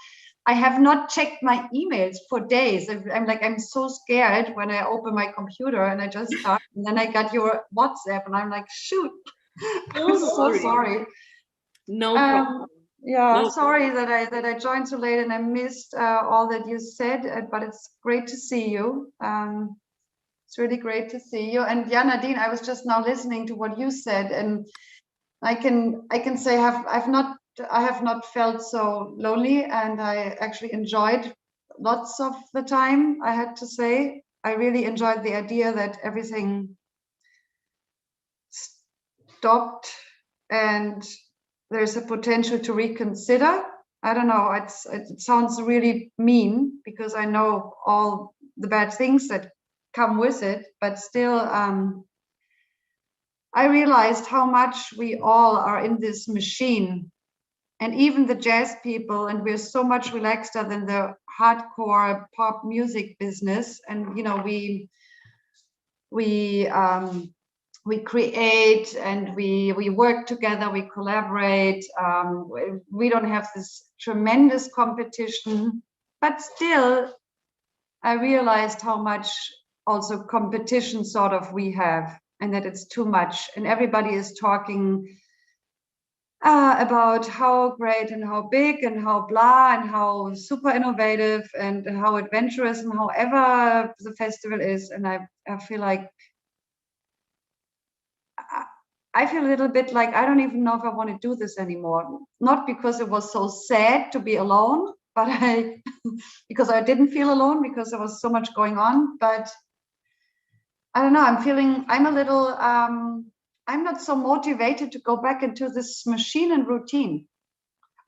I have not checked my emails for days. I'm so scared when I open my computer and I just start, and then I got your WhatsApp and I'm like, shoot, I'm so sorry. No problem. Yeah, sorry that I joined so late and I missed all that you said, but it's great to see you. It's really great to see you. And yeah, Nadine, I was just now listening to what you said, and I can say I have not felt so lonely, and I actually enjoyed lots of the time. I had to say I really enjoyed the idea that everything stopped and there's a potential to reconsider. I don't know, it sounds really mean because I know all the bad things that come with it, but still I realized how much we all are in this machine, and even the jazz people, and we're so much relaxeder than the hardcore pop music business. And you know, we create and we work together, we collaborate. We don't have this tremendous competition, but still, I realized how much also competition sort of we have, and that it's too much, and everybody is talking about how great and how big and how blah and how super innovative and how adventurous and however the festival is. And I feel like I feel a little bit like I don't even know if I want to do this anymore. Not because it was so sad to be alone, but because I didn't feel alone because there was so much going on. But I don't know, I'm a little, I'm not so motivated to go back into this machine and routine.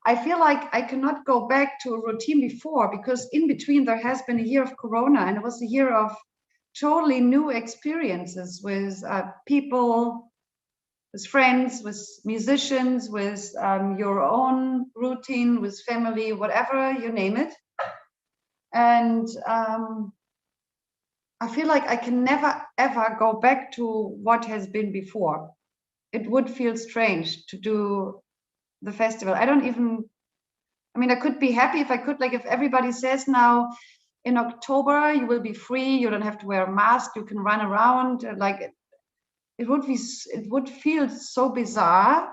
I feel like I cannot go back to a routine before, because in between there has been a year of Corona, and it was a year of totally new experiences with people, with friends, with musicians, with your own routine, with family, whatever, you name it. And I feel like I can never, ever go back to what has been before. It would feel strange to do the festival. I mean, I could be happy if I could, like if everybody says now in October, you will be free, you don't have to wear a mask, you can run around, like it would feel so bizarre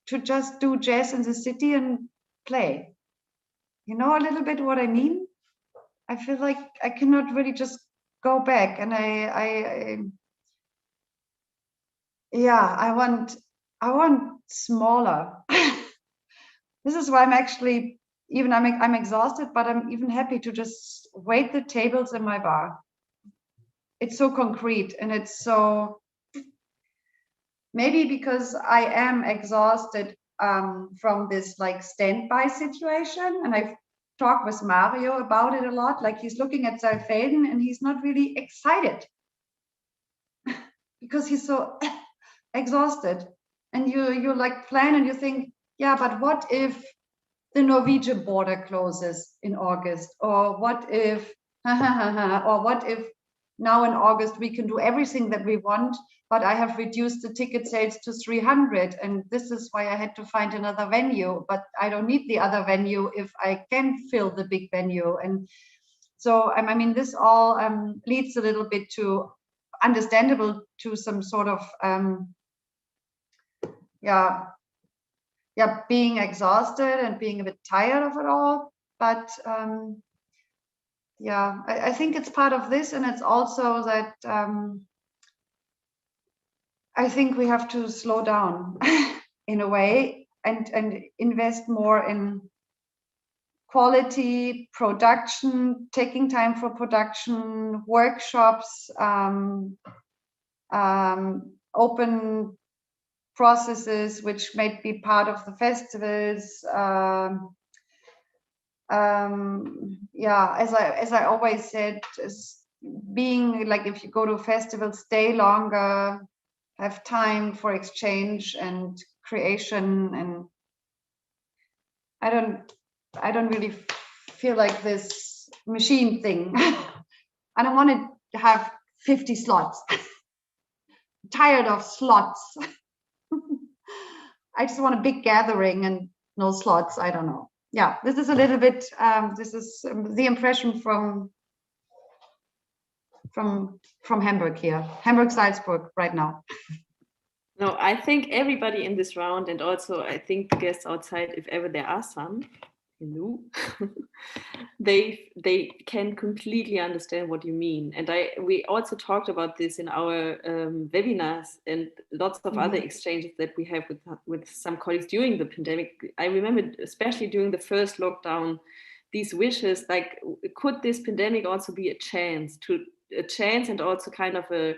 to just do jazz in the city and play. You know a little bit what I mean? I feel like I cannot really just go back, and I want smaller. This is why I'm actually I'm exhausted, but I'm even happy to just wait the tables in my bar. It's so concrete, and it's so, maybe because I am exhausted from this like standby situation, and I've talked with Mario about it a lot. Like he's looking at Saalfelden and he's not really excited because he's so exhausted. And you like plan and you think, yeah, but what if the Norwegian border closes in August, or what if or what if now in August we can do everything that we want, but I have reduced the ticket sales to 300, and this is why I had to find another venue, but I don't need the other venue if I can fill the big venue. And so, I mean, this all leads a little bit to, understandable, to some sort of, being exhausted and being a bit tired of it all. But I think it's part of this, and it's also that I think we have to slow down in a way and invest more in quality production, taking time for production, workshops, open processes which might be part of the festivals. As I always said, being like, if you go to festivals, stay longer, have time for exchange and creation. And I don't really feel like this machine thing. I don't want to have 50 slots. I'm tired of slots. I just want a big gathering and no slots. I don't know. Yeah, this is a little bit, this is the impression from Hamburg here, Hamburg, Salzburg right now. No, I think everybody in this round, and also I think the guests outside, if ever there are some, hello, they can completely understand what you mean. And we also talked about this in our webinars and lots of other exchanges that we have with some colleagues during the pandemic. I remember, especially during the first lockdown, these wishes, like, could this pandemic also be a chance and also kind of a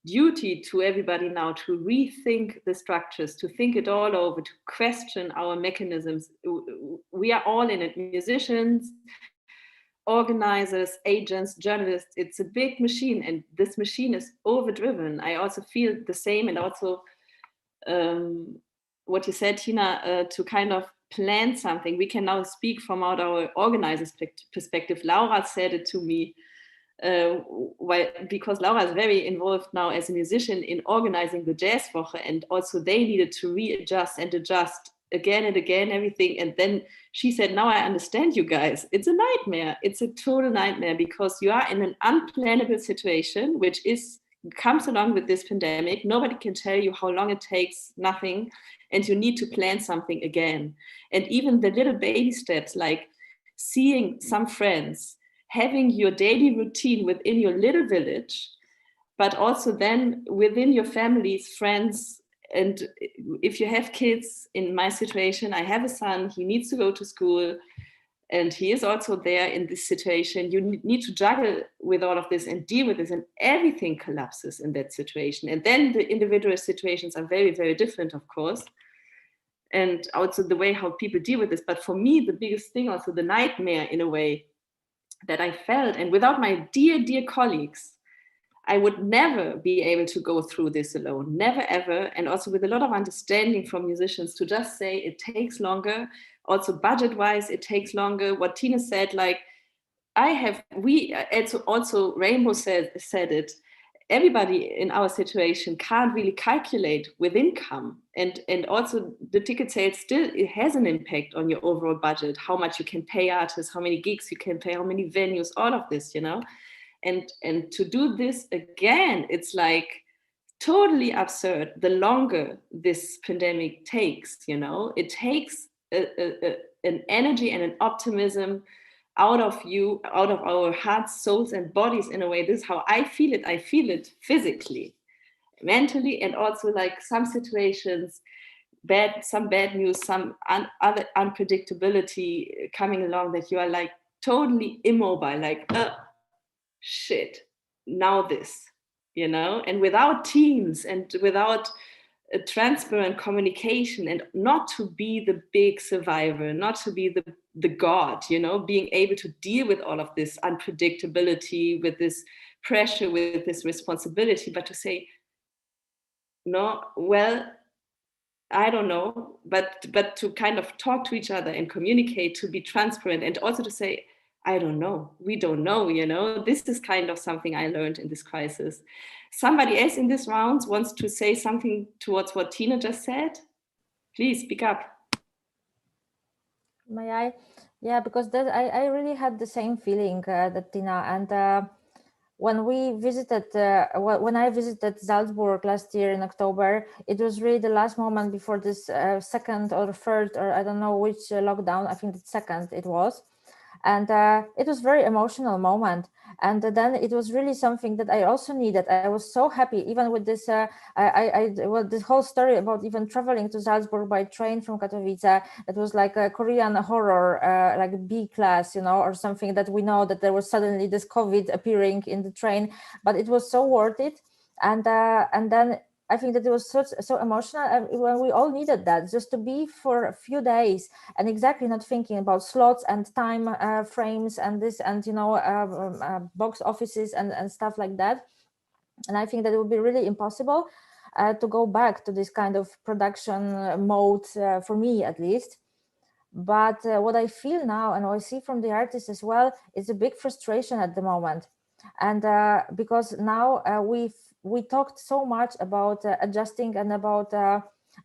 duty to everybody now to rethink the structures, to think it all over, to question our mechanisms. We are all in it, musicians, organizers, agents, journalists. It's a big machine, and this machine is overdriven. I also feel the same, and also what you said, Tina, to kind of plan something. We can now speak from our organizers' perspective. Laura said it to me, because Laura is very involved now as a musician in organizing the Jazzwoche, and also they needed to readjust and adjust again and again everything. And then she said, now I understand you guys. It's a nightmare. It's a total nightmare, because you are in an unplannable situation, which comes along with this pandemic. Nobody can tell you how long it takes, nothing. And you need to plan something again. And even the little baby steps, like seeing some friends, having your daily routine within your little village, but also then within your families, friends. And if you have kids, in my situation, I have a son, he needs to go to school, and he is also there in this situation. You need to juggle with all of this and deal with this, and everything collapses in that situation. And then the individual situations are very, very different, of course, and also the way how people deal with this. But for me, the biggest thing, also the nightmare in a way, that I felt, and without my dear, dear colleagues, I would never be able to go through this alone, never, ever. And also with a lot of understanding from musicians to just say it takes longer, also budget-wise, it takes longer. What Tina said, like, also Rainbow said it, everybody in our situation can't really calculate with income. And also the ticket sales still, it has an impact on your overall budget, how much you can pay artists, how many gigs you can pay, how many venues, all of this, you know. And to do this again, it's like totally absurd. The longer this pandemic takes, you know, it takes an energy and an optimism out of you, out of our hearts, souls, and bodies in a way. This is how I feel it. I feel it physically, mentally, and also like some situations, some bad news, some other unpredictability coming along, that you are like totally immobile, like, shit, now this, you know, and without teams and without a transparent communication, and not to be the big survivor, not to be the god, you know, being able to deal with all of this unpredictability, with this pressure, with this responsibility, but to say, no, well, I don't know, but to kind of talk to each other and communicate, to be transparent, and also to say, I don't know. We don't know, you know. This is kind of something I learned in this crisis. Somebody else in this round wants to say something towards what Tina just said? Please speak up. May I? Yeah, because that I really had the same feeling that Tina, and when we visited, when I visited Salzburg last year in October, it was really the last moment before this second or third, or I don't know which lockdown. I think the second it was. And it was very emotional moment. And then it was really something that I also needed. I was so happy, even with this, well, this whole story about even traveling to Salzburg by train from Katowice. It was like a Korean horror, like B class, you know, or something that we know that there was suddenly this COVID appearing in the train, but it was so worth it. And then I think that it was so emotional when we all needed that, just to be for a few days and exactly not thinking about slots and time frames and this and, you know, box offices and stuff like that. And I think that it would be really impossible to go back to this kind of production mode, for me at least. But what I feel now and what I see from the artists as well is a big frustration at the moment. And because now we talked so much about adjusting and about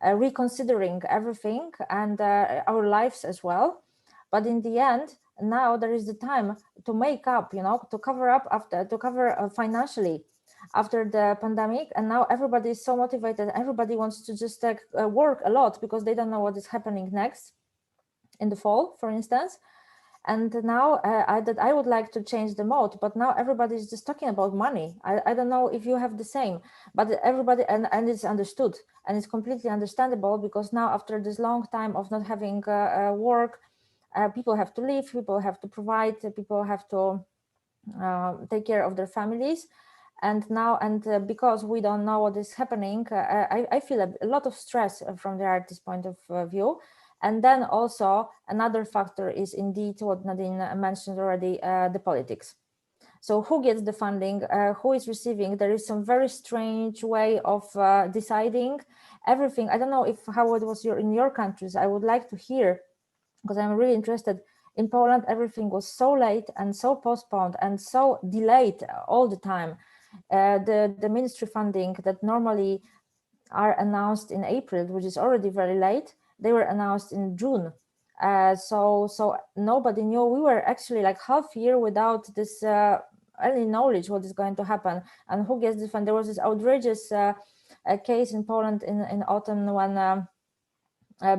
reconsidering everything and our lives as well. But in the end, now there is the time to make up, you know, to cover up to cover financially after the pandemic. And now everybody is so motivated. Everybody wants to just work a lot because they don't know what is happening next in the fall, for instance. And now I would like to change the mode, but now everybody is just talking about money. I don't know if you have the same, but everybody, and it's understood and it's completely understandable, because now after this long time of not having work, people have to live, people have to provide, people have to take care of their families. And now, because we don't know what is happening, I feel a lot of stress from the artist point of view. And then also another factor is indeed what Nadine mentioned already, the politics. So who gets the funding, who is receiving? There is some very strange way of deciding everything. I don't know how it was in your countries. I would like to hear, because I'm really interested. In Poland, everything was so late and so postponed and so delayed all the time. The ministry funding that normally are announced in April, which is already very late, they were announced in June. So nobody knew. We were actually like half year without this any knowledge what is going to happen and who gets the fund. There was this outrageous case in Poland in autumn when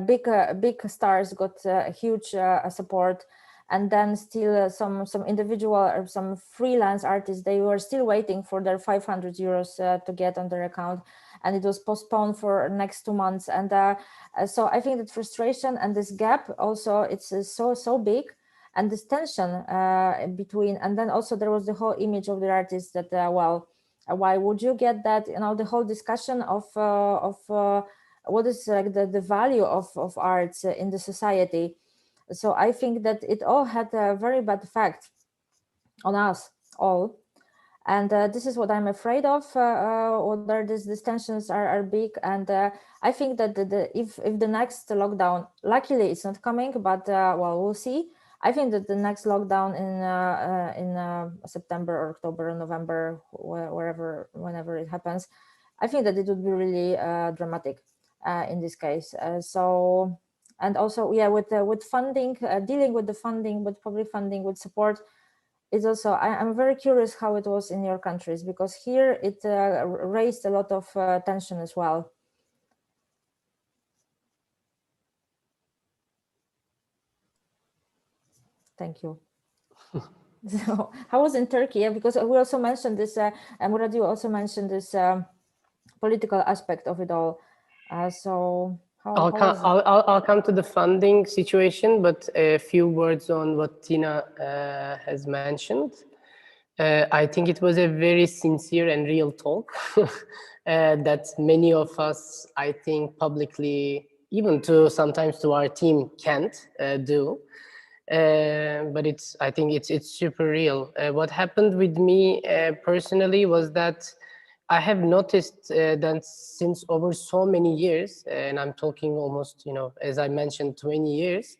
big stars got huge support, and then still some individual or some freelance artists, they were still waiting for their 500 euros to get on their account, and it was postponed for next 2 months. And so I think that frustration and this gap also, it's so big, and this tension between, and then also there was the whole image of the artist that well, why would you get that, you know, the whole discussion of what is like the value of arts in the society. So I think that it all had a very bad effect on us all. And this is what I'm afraid of, whether these tensions are big. And I think that if the next lockdown, luckily it's not coming, but well, we'll see. I think that the next lockdown in September or October or November, whenever it happens, I think that it would be really dramatic in this case. So, and also, yeah, with funding, dealing with the funding, with public funding, with support, it's also, I'm very curious how it was in your countries, because here it raised a lot of tension as well. Thank you. So how was in Turkey? Yeah, because we also mentioned this, and Murad, you also mentioned this political aspect of it all. So I'll come to the funding situation, but a few words on what Tina has mentioned. I think it was a very sincere and real talk that many of us, I think, publicly, even sometimes to our team, can't do. But I think it's super real. What happened with me personally was that I have noticed that since over so many years, and I'm talking almost, as I mentioned, 20 years,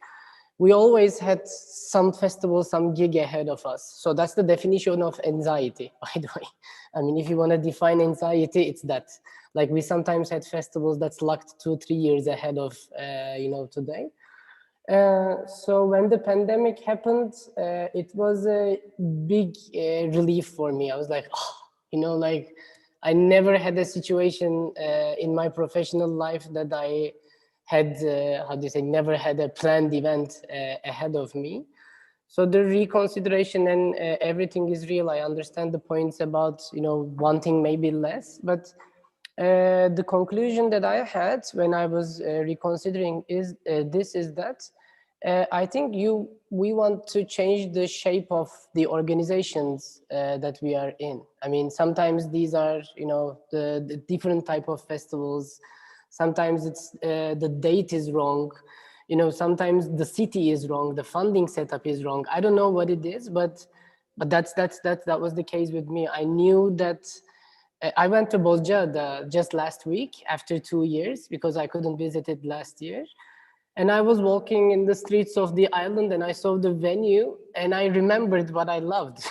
we always had some festival, some gig ahead of us. So that's the definition of anxiety, by the way. I mean, if you want to define anxiety, it's that. Like we sometimes had festivals that's locked 2-3 years ahead of, today. So when the pandemic happened, it was a big relief for me. I was like, like I never had a situation in my professional life that I had, never had a planned event ahead of me. So the reconsideration and everything is real. I understand the points about, wanting maybe less, but the conclusion that I had when I was reconsidering is that I think we want to change the shape of the organizations that we are in. I mean, sometimes these are, the different type of festivals. Sometimes it's the date is wrong. Sometimes the city is wrong. The funding setup is wrong. I don't know what it is, but that was the case with me. I knew that. I went to Bolca just last week after 2 years because I couldn't visit it last year. And I was walking in the streets of the island and I saw the venue and I remembered what I loved,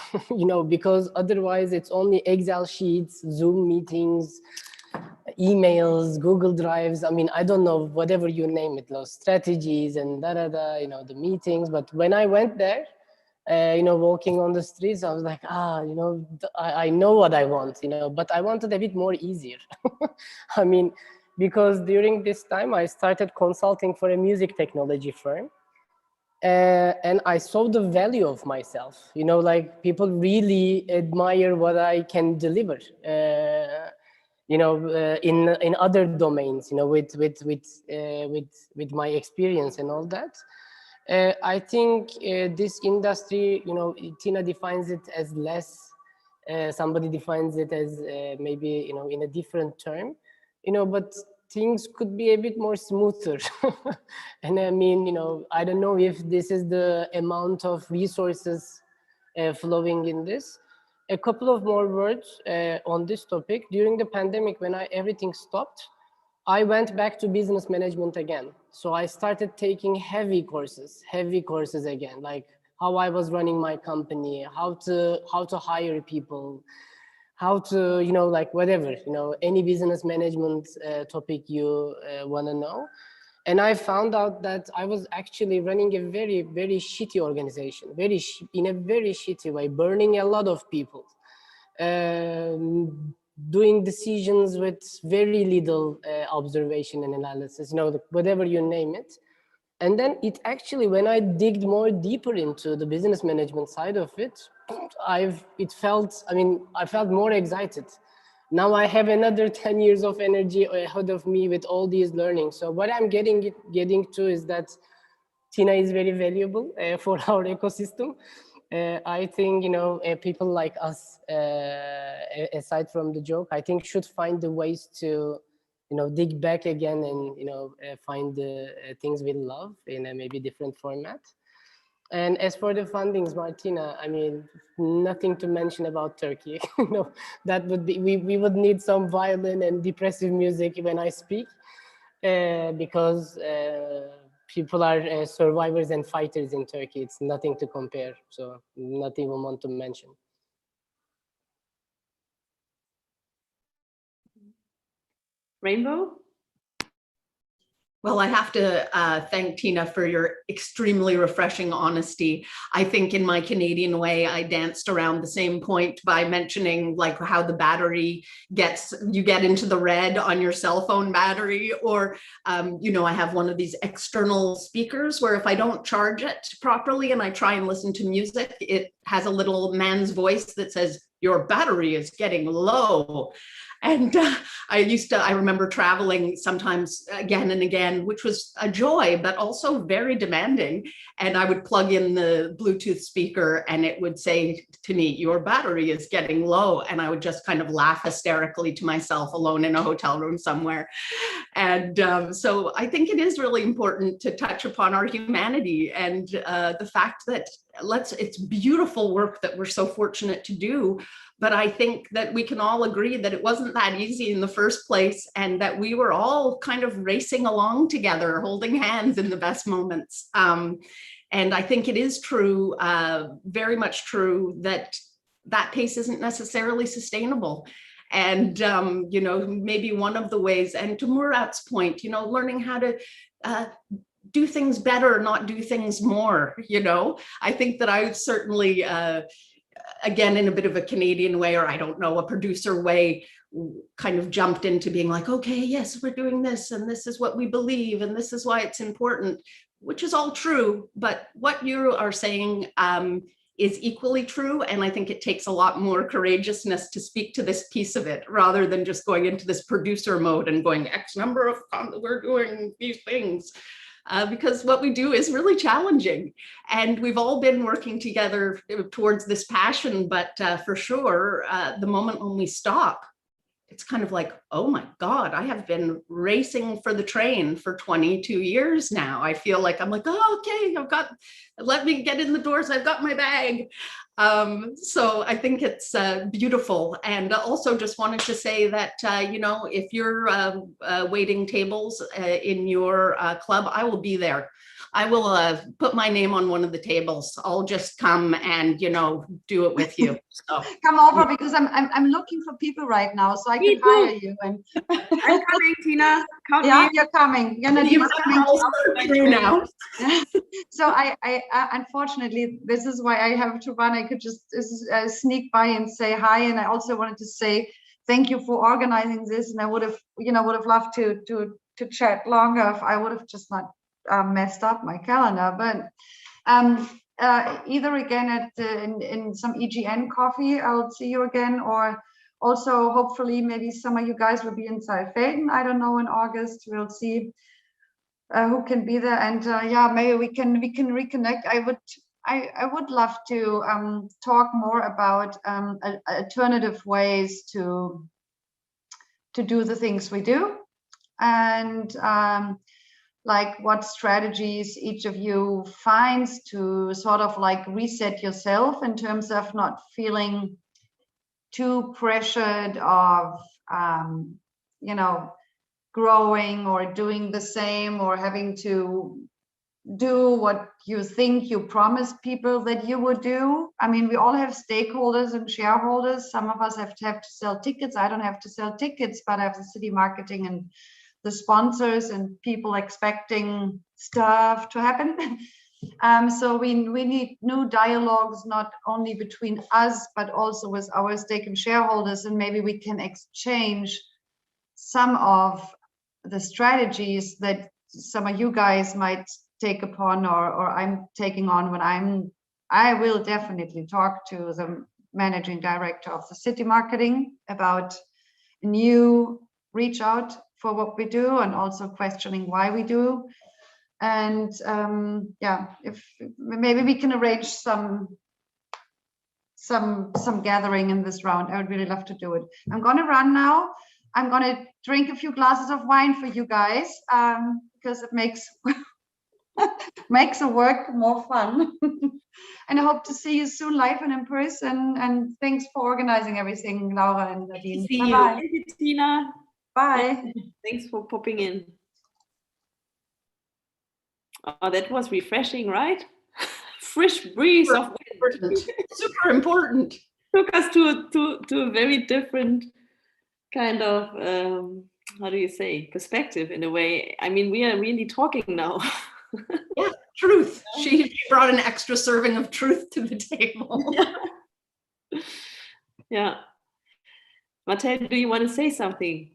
because otherwise it's only Excel sheets, Zoom meetings, emails, Google Drives. I mean, I don't know, whatever you name it, those strategies and the meetings. But when I went there, walking on the streets, I was like, I know what I want, but I wanted a bit more easier. I mean, because during this time I started consulting for a music technology firm. And I saw the value of myself, like people really admire what I can deliver, in other domains, with my experience and all that. I think this industry, Tina defines it as less, somebody defines it as maybe, in a different term, but things could be a bit more smoother. And I mean, I don't know if this is the amount of resources flowing in this. A couple of more words on this topic. During the pandemic, when everything stopped, I went back to business management again. So I started taking heavy courses again, like how I was running my company, how to hire people, how to, like whatever, any business management topic you want to know. And I found out that I was actually running a very, very shitty organization, in a very shitty way, burning a lot of people. Doing decisions with very little observation and analysis, whatever you name it. And then it actually, when I digged more deeper into the business management side of it, I felt more excited. Now I have another 10 years of energy ahead of me with all these learnings. So what I'm getting to is that Tina is very valuable for our ecosystem. I think, people like us, aside from the joke, I think should find the ways to, dig back again and, find the things we love in a maybe different format. And as for the fundings, Martina, I mean, nothing to mention about Turkey. That would be, we would need some violin and depressive music when I speak, because people are survivors and fighters in Turkey. It's nothing to compare, so not even want to mention. Rainbow? Well, I have to thank Tina for your extremely refreshing honesty. I think in my Canadian way, I danced around the same point by mentioning like how the battery you get into the red on your cell phone battery, or, I have one of these external speakers where if I don't charge it properly and I try and listen to music, it has a little man's voice that says, your battery is getting low. And I remember traveling sometimes again and again, which was a joy, but also very demanding. And I would plug in the Bluetooth speaker and it would say to me, your battery is getting low. And I would just kind of laugh hysterically to myself alone in a hotel room somewhere. And so I think it is really important to touch upon our humanity and the fact that it's beautiful work that we're so fortunate to do. But I think that we can all agree that it wasn't that easy in the first place and that we were all kind of racing along together, holding hands in the best moments. And I think it is true, very much true, that that pace isn't necessarily sustainable. And, you know, maybe one of the ways, and to Murat's point, you know, learning how to do things better, not do things more, you know. I think that I certainly, again, in a bit of a Canadian way, or I don't know, a producer way, kind of jumped into being like, okay, yes, we're doing this, and this is what we believe, and this is why it's important, which is all true. But what you are saying is equally true. And I think it takes a lot more courageousness to speak to this piece of it, rather than just going into this producer mode and going X number of, we're doing these things. Because what we do is really challenging, and we've all been working together towards this passion, but for sure, the moment when we stop, it's kind of like, oh my God, I have been racing for the train for 22 years now. I feel like I'm like, oh, okay, let me get in the doors, I've got my bag. So I think it's beautiful. And also just wanted to say that, you know, if you're waiting tables in your club, I will be there. I will put my name on one of the tables. I'll just come and, you know, do it with you. So come over, because I'm looking for people right now, so I can hire you. And I'm coming, Tina. Come yeah, in. you're coming. Yeah, Nadin's coming through now. So I unfortunately, this is why I have to run. I could just sneak by and say hi, and I also wanted to say thank you for organizing this. And I would have, you know, loved to chat longer if I would have just not messed up my calendar. But either again in some EGN coffee, I'll see you again, or also hopefully maybe some of you guys will be inside Zeiten. I don't know, in August. We'll see who can be there, and yeah, maybe we can reconnect. I would love to talk more about alternative ways to do the things we do, and like what strategies each of you finds to sort of like reset yourself in terms of not feeling too pressured of, you know, growing or doing the same, or having to do what you think you promised people that you would do. I mean, we all have stakeholders and shareholders. Some of us have to sell tickets. I don't have to sell tickets, but I have the city marketing and the sponsors and people expecting stuff to happen. So we need new dialogues, not only between us, but also with our stake and shareholders. And maybe we can exchange some of the strategies that some of you guys might take upon, or I'm taking on when I will definitely talk to the managing director of the city marketing about a new reach out for what we do, and also questioning why we do. And yeah, if maybe we can arrange some gathering in this round. I would really love to do it. I'm going to run now. I'm going to drink a few glasses of wine for you guys, because it makes makes the work more fun. And I hope to see you soon live and in person. And thanks for organizing everything, Laura and Nadine. See Bye you. bye. Thank you, Tina. Bye. Thanks for popping in. Oh, that was refreshing, right? Fresh breeze of wind. Super important. Took us to a very different kind of how do you say, perspective, in a way. I mean, we are really talking now. Yeah, truth. She brought an extra serving of truth to the table. Yeah. Martel, do you want to say something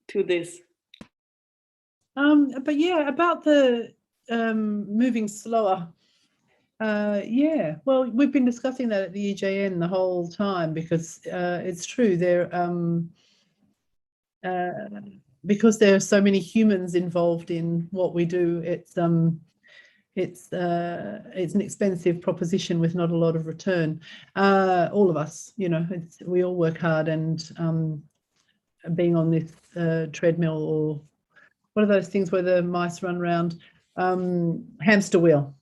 to this? But yeah, about the moving slower. Yeah, well, we've been discussing that at the EJN the whole time, because it's true, because there are so many humans involved in what we do. It's an expensive proposition with not a lot of return. All of us, you know, we all work hard, and being on this treadmill, or what are those things where the mice run around, hamster wheel,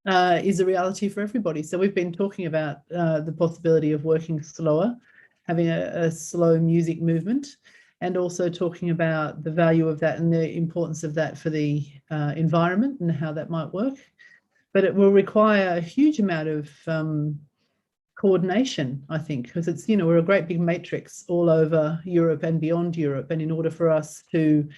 is a reality for everybody. So we've been talking about the possibility of working slower, having a slow music movement, and also talking about the value of that and the importance of that for the environment and how that might work. but it will require a huge amount of coordination, I think, because it's, you know, we're a great big matrix all over Europe and beyond Europe. And in order for us to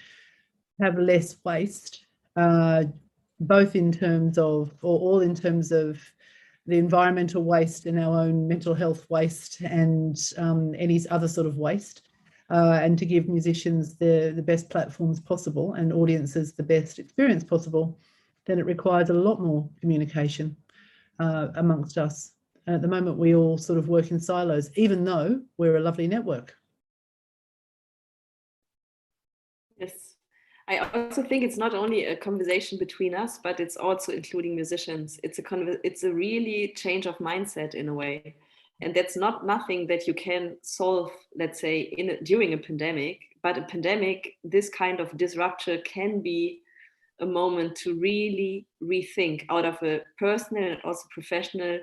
have less waste, both in terms of, or all in terms of the environmental waste and our own mental health waste and any other sort of waste, and to give musicians the best platforms possible and audiences the best experience possible, then it requires a lot more communication amongst us. And at the moment, we all sort of work in silos, even though we're a lovely network. Yes. I also think it's not only a conversation between us, but it's also including musicians. It's a really change of mindset in a way. And that's nothing that you can solve, let's say, during a pandemic. But a pandemic, this kind of disruption can be a moment to really rethink out of a personal and also professional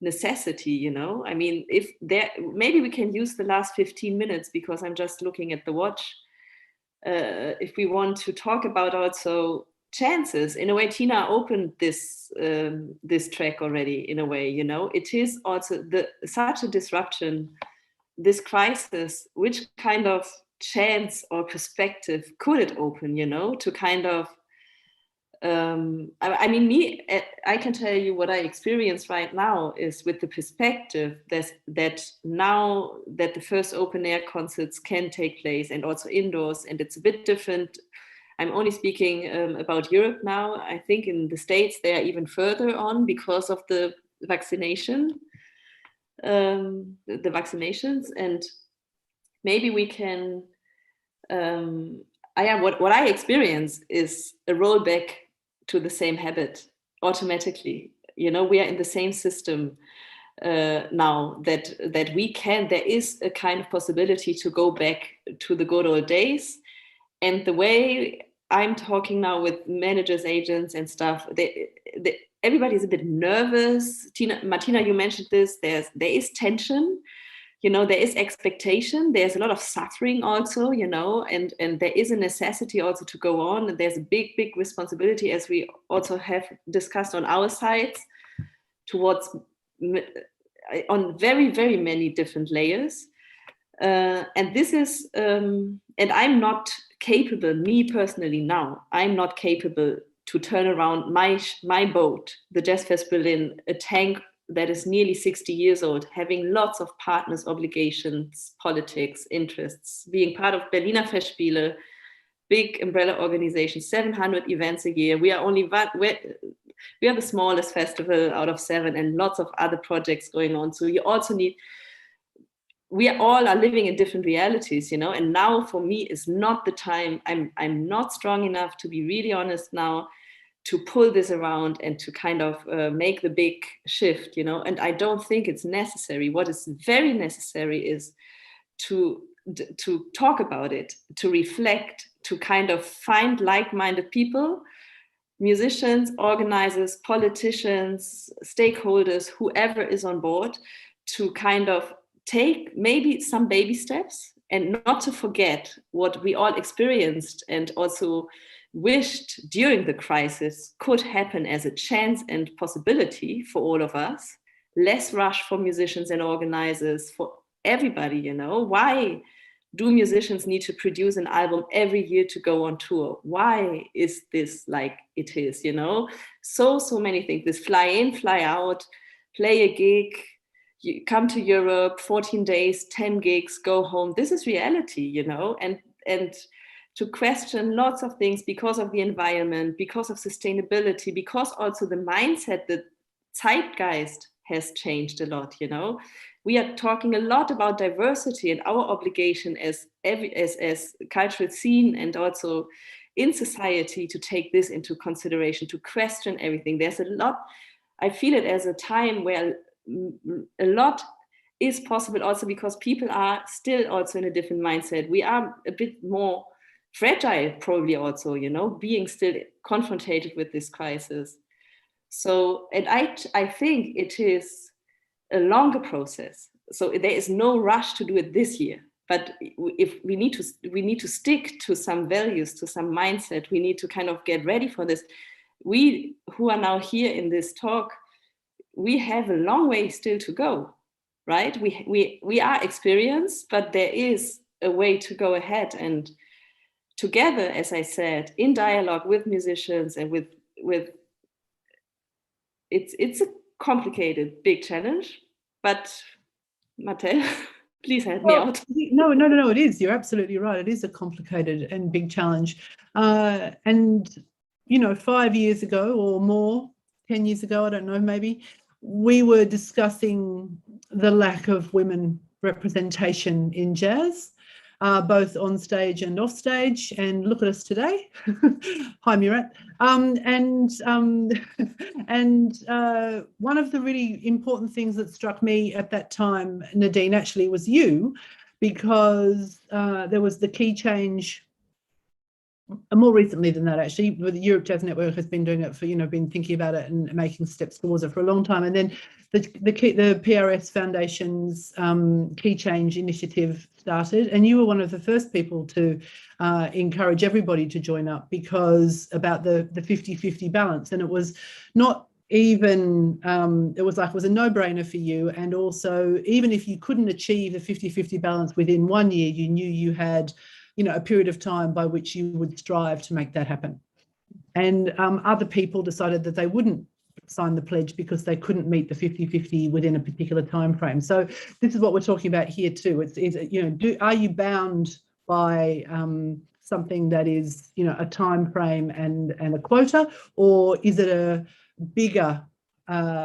necessity, you know. I mean, maybe we can use the last 15 minutes, because I'm just looking at the watch. If we want to talk about also chances, in a way, Tina opened this track already, in a way, you know. It is also such a disruption, this crisis, which kind of chance or perspective could it open, you know, to kind of I mean, I can tell you what I experience right now is with the perspective that now that the first open air concerts can take place and also indoors, and it's a bit different. I'm only speaking about Europe now. I think in the States, they are even further on because of the vaccination, the vaccinations. And maybe we can, what I experience is a rollback to the same habit automatically. You know, we are in the same system now that there is a kind of possibility to go back to the good old days. And the way I'm talking now with managers, agents and stuff, everybody's a bit nervous. Martina, you mentioned this, there is tension. You know, there is expectation, there's a lot of suffering also, you know, and there is a necessity also to go on. And there's a big responsibility, as we also have discussed on our sides, towards on very many different layers. And this is, and I'm not capable, me personally now, I'm not capable to turn around my boat, the Jazzfest Berlin, a tank that is nearly 60 years old, having lots of partners, obligations, politics, interests, being part of Berliner Festspiele, big umbrella organization, 700 events a year. We are the smallest festival out of 7, and lots of other projects going on. So you also we all are living in different realities, you know, and now for me is not the time. I'm not strong enough, to be really honest now, to pull this around and to kind of make the big shift, you know, and I don't think it's necessary. What is very necessary is to talk about it, to reflect, to kind of find like-minded people, musicians, organizers, politicians, stakeholders, whoever is on board, to kind of take maybe some baby steps, and not to forget what we all experienced and also wished during the crisis could happen as a chance and possibility for all of us. Less rush for musicians and organizers, for everybody, you know. Why do musicians need to produce an album every year to go on tour? Why is this like it is, you know? So many things. This fly in, fly out, play a gig, you come to Europe, 14 days, 10 gigs, go home. This is reality, you know, and to question lots of things because of the environment, because of sustainability, because also the mindset, the zeitgeist has changed a lot, you know. We are talking a lot about diversity and our obligation as cultural scene and also in society to take this into consideration, to question everything. There's a lot, I feel it as a time where a lot is possible also because people are still also in a different mindset. We are a bit more fragile probably also, you know, being still confronted with this crisis. So, and I think it is a longer process. So there is no rush to do it this year. But if we need to stick to some values, to some mindset, we need to kind of get ready for this. we who are now here in this talk, we have a long way still to go, right? We are experienced, but there is a way to go ahead, and together, as I said, in dialogue with musicians and with it's a complicated, big challenge, but Martel, please help me out. No, it is. You're absolutely right. It is a complicated and big challenge. And, you know, 5 years ago or more, 10 years ago, I don't know, maybe, we were discussing the lack of women representation in jazz, both on stage and off stage. And look at us today. Hi, Murat. And one of the really important things that struck me at that time, Nadine, actually was you, because there was the key change. More recently than that, actually, the Europe Jazz Network has been doing it for, you know, been thinking about it and making steps towards it for a long time. And then the PRS Foundation's Key Change initiative started, and you were one of the first people to encourage everybody to join up, because about the 50-50 balance. And it was not even, it was a no-brainer for you. And also, even if you couldn't achieve the 50-50 balance within 1 year, you knew you had, you know, a period of time by which you would strive to make that happen. And other people decided that they wouldn't sign the pledge because they couldn't meet the 50-50 within a particular time frame. So this is what we're talking about here too. It's you know, are you bound by something that is, you know, a time frame and a quota, or is it a bigger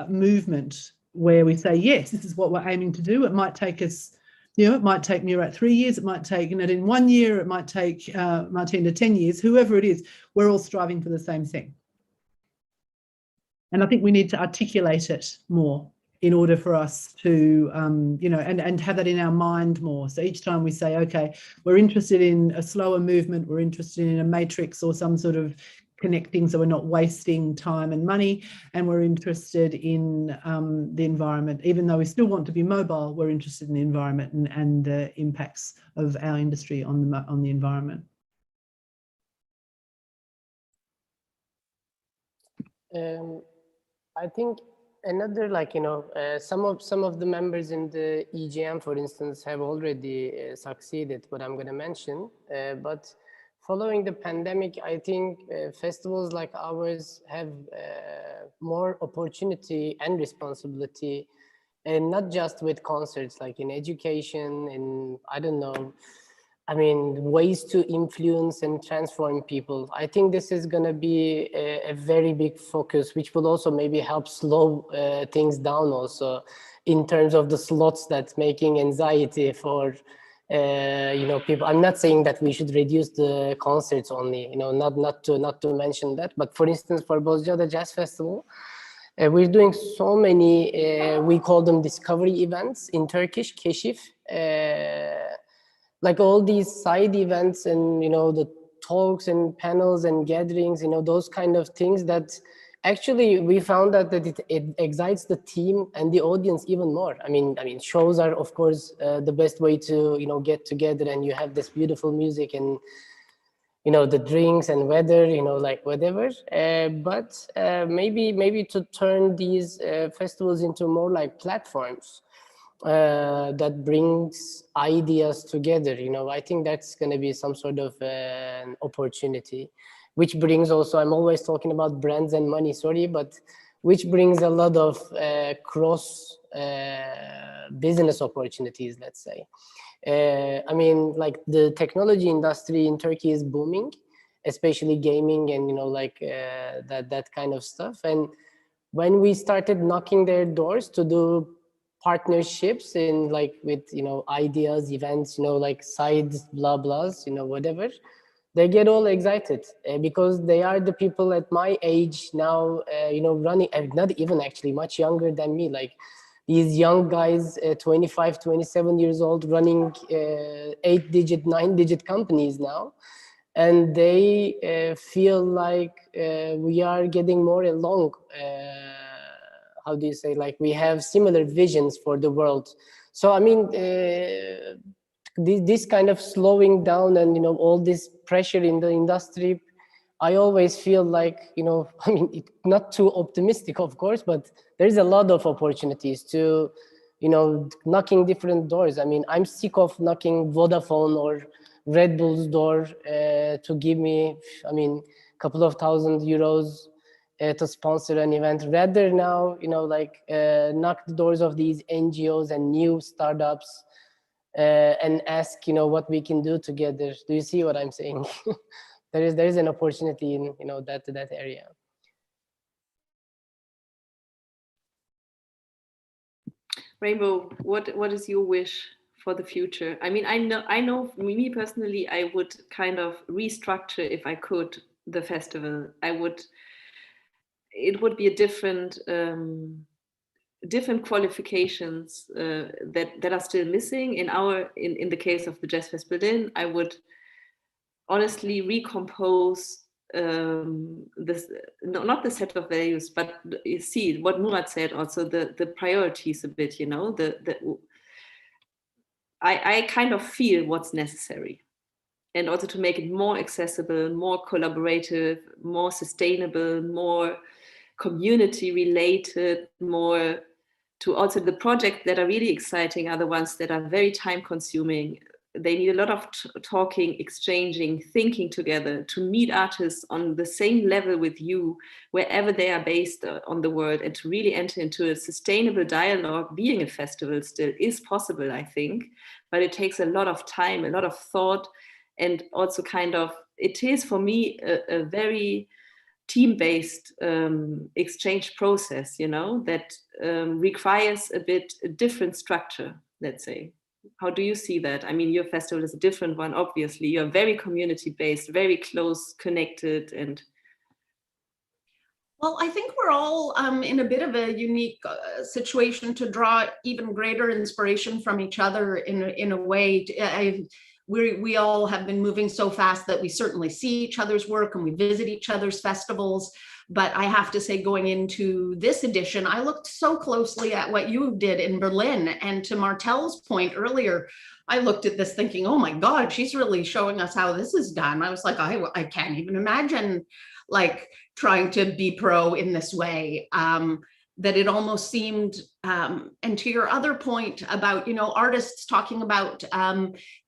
movement where we say, yes, this is what we're aiming to do. It might take us, you know, it might take Murat 3 years, it might take Nadine 1 year, it might take Martina 10 years, whoever it is, we're all striving for the same thing. And I think we need to articulate it more in order for us to, you know, and have that in our mind more. So each time we say, okay, we're interested in a slower movement, we're interested in a matrix or some sort of connecting so we're not wasting time and money, and we're interested in the environment. Even though we still want to be mobile, we're interested in the environment and the impacts of our industry on the environment. I think another, like, you know, some of the members in the EJM, for instance, have already succeeded what I'm going to mention, but following the pandemic, I think festivals like ours have more opportunity and responsibility, and not just with concerts, like in education, in, I don't know, I mean, ways to influence and transform people. I think this is going to be a very big focus, which will also maybe help slow things down also in terms of the slots that's making anxiety for you know, people. I'm not saying that we should reduce the concerts only, you know, not to mention that, but for instance, for Bozcaada Jazz Festival, we're doing so many, we call them discovery events in Turkish, keşif, like all these side events and, you know, the talks and panels and gatherings, you know, those kind of things that actually we found that it excites the team and the audience even more. I mean, shows are, of course, the best way to, you know, get together, and you have this beautiful music and, you know, the drinks and weather, you know, like whatever. But maybe to turn these festivals into more like platforms that brings ideas together, you know, I think that's going to be some sort of an opportunity, which brings also, I'm always talking about brands and money, sorry, but which brings a lot of cross business opportunities, let's say. I mean, like the technology industry in Turkey is booming, especially gaming and, you know, like that kind of stuff. And when we started knocking their doors to do partnerships in, like, with, you know, ideas, events, you know, like side blah blahs, you know, whatever, they get all excited because they are the people at my age now, you know, running, not even actually much younger than me, like these young guys, 25, 27 years old, running 8-digit, 9-digit companies now. And they feel like we are getting more along, how do you say, like we have similar visions for the world. So, I mean, this kind of slowing down and, you know, all this pressure in the industry, I always feel like, you know, I mean, not too optimistic, of course, but there's a lot of opportunities to, you know, knocking different doors. I mean, I'm sick of knocking Vodafone or Red Bull's door to give me, I mean, a couple of €1,000 to sponsor an event. Rather now, you know, like knock the doors of these NGOs and new startups and ask, you know, what we can do together. Do you see what I'm saying? there is an opportunity in, you know, that area. Rainbow, what is your wish for the future? I mean, I know me personally, I would kind of restructure, if I could, the festival. It would be a different qualifications that are still missing in the case of the Jazzfest Berlin. I would honestly recompose this, not the set of values, but you see what Murat said, also the priorities a bit, you know, I kind of feel what's necessary, and also to make it more accessible, more collaborative, more sustainable, more community related, more to also the projects that are really exciting are the ones that are very time consuming. They need a lot of talking, exchanging, thinking together, to meet artists on the same level with you, wherever they are based on the world, and to really enter into a sustainable dialogue. Being a festival still is possible, I think, but it takes a lot of time, a lot of thought, and also kind of, it is for me a very team-based exchange process, you know, that requires a bit a different structure, let's say. How do you see that? I mean, your festival is a different one, obviously. You're very community-based, very close, connected, and... Well, I think we're all in a bit of a unique situation to draw even greater inspiration from each other in a way. We all have been moving so fast that we certainly see each other's work and we visit each other's festivals. But I have to say, going into this edition, I looked so closely at what you did in Berlin. And to Martel's point earlier, I looked at this thinking, oh my God, she's really showing us how this is done. I was like, I can't even imagine like trying to be pro in this way. That it almost seemed, and to your other point about, you know, artists talking about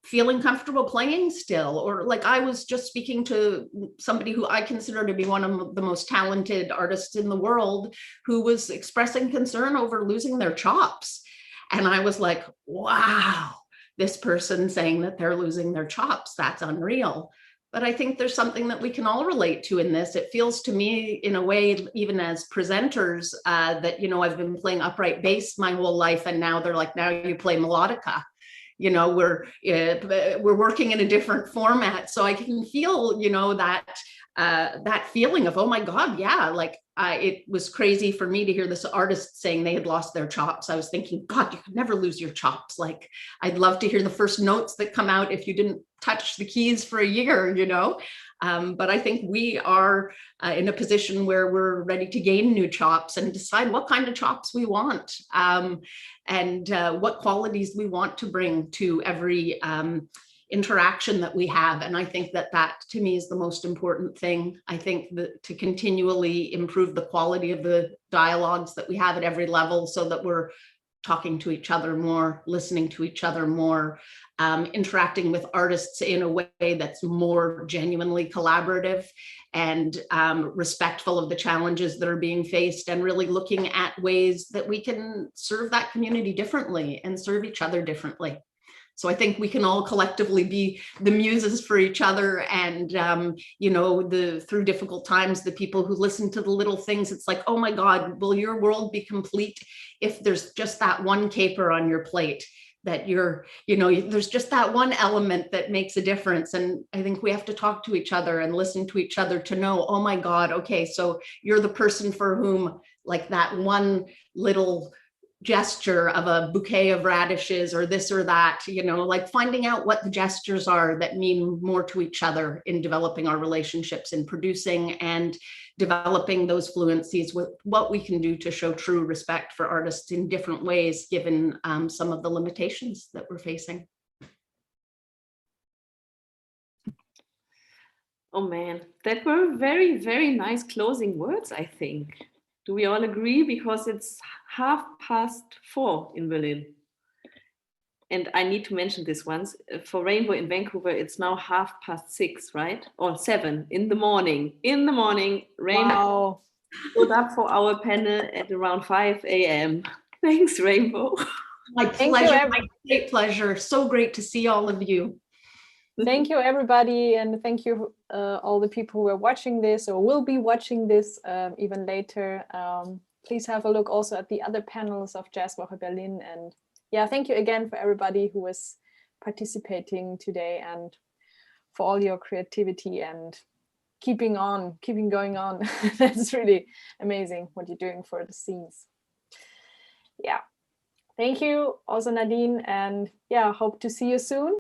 feeling comfortable playing still, or like I was just speaking to somebody who I consider to be one of the most talented artists in the world, who was expressing concern over losing their chops. And I was like, wow, this person saying that they're losing their chops, that's unreal. But I think there's something that we can all relate to in this. It feels to me, in a way, even as presenters, that, you know, I've been playing upright bass my whole life, and now they're like, now you play melodica. You know, we're working in a different format, so I can feel, you know, that that feeling of, oh my God, yeah, like it was crazy for me to hear this artist saying they had lost their chops. I was thinking, God, you could never lose your chops. Like, I'd love to hear the first notes that come out if you didn't touch the keys for a year, you know. But I think we are in a position where we're ready to gain new chops and decide what kind of chops we want, and what qualities we want to bring to every interaction that we have. And I think that to me is the most important thing. I think that to continually improve the quality of the dialogues that we have at every level, so that we're talking to each other more, listening to each other more, interacting with artists in a way that's more genuinely collaborative and respectful of the challenges that are being faced, and really looking at ways that we can serve that community differently and serve each other differently. So I think we can all collectively be the muses for each other, and you know, through difficult times, the people who listen to the little things. It's like, oh my God, will your world be complete if there's just that one caper on your plate? That you know, there's just that one element that makes a difference. And I think we have to talk to each other and listen to each other to know, oh my God, okay, so you're the person for whom like that one little gesture of a bouquet of radishes or this or that, you know, like finding out what the gestures are that mean more to each other in developing our relationships, in producing and developing those fluencies with what we can do to show true respect for artists in different ways, given some of the limitations that we're facing. Oh man, that were very, very nice closing words, I think. Do we all agree? Because it's 4:30 in Berlin. And I need to mention this once. For Rainbow in Vancouver, it's now 6:30, right? Or 7 in the morning. In the morning, Rainbow Wow. stood up for our panel at around 5 a.m. Thanks, Rainbow. My Thank you, pleasure, my great pleasure. So great to see all of you. Thank you, everybody, and thank you all the people who are watching this or will be watching this even later. Please have a look also at the other panels of Jazzwoche Berlin. And yeah, thank you again for everybody who was participating today and for all your creativity and keeping going on. That's really amazing what you're doing for the scenes. Yeah, thank you also, Nadine, and yeah, hope to see you soon.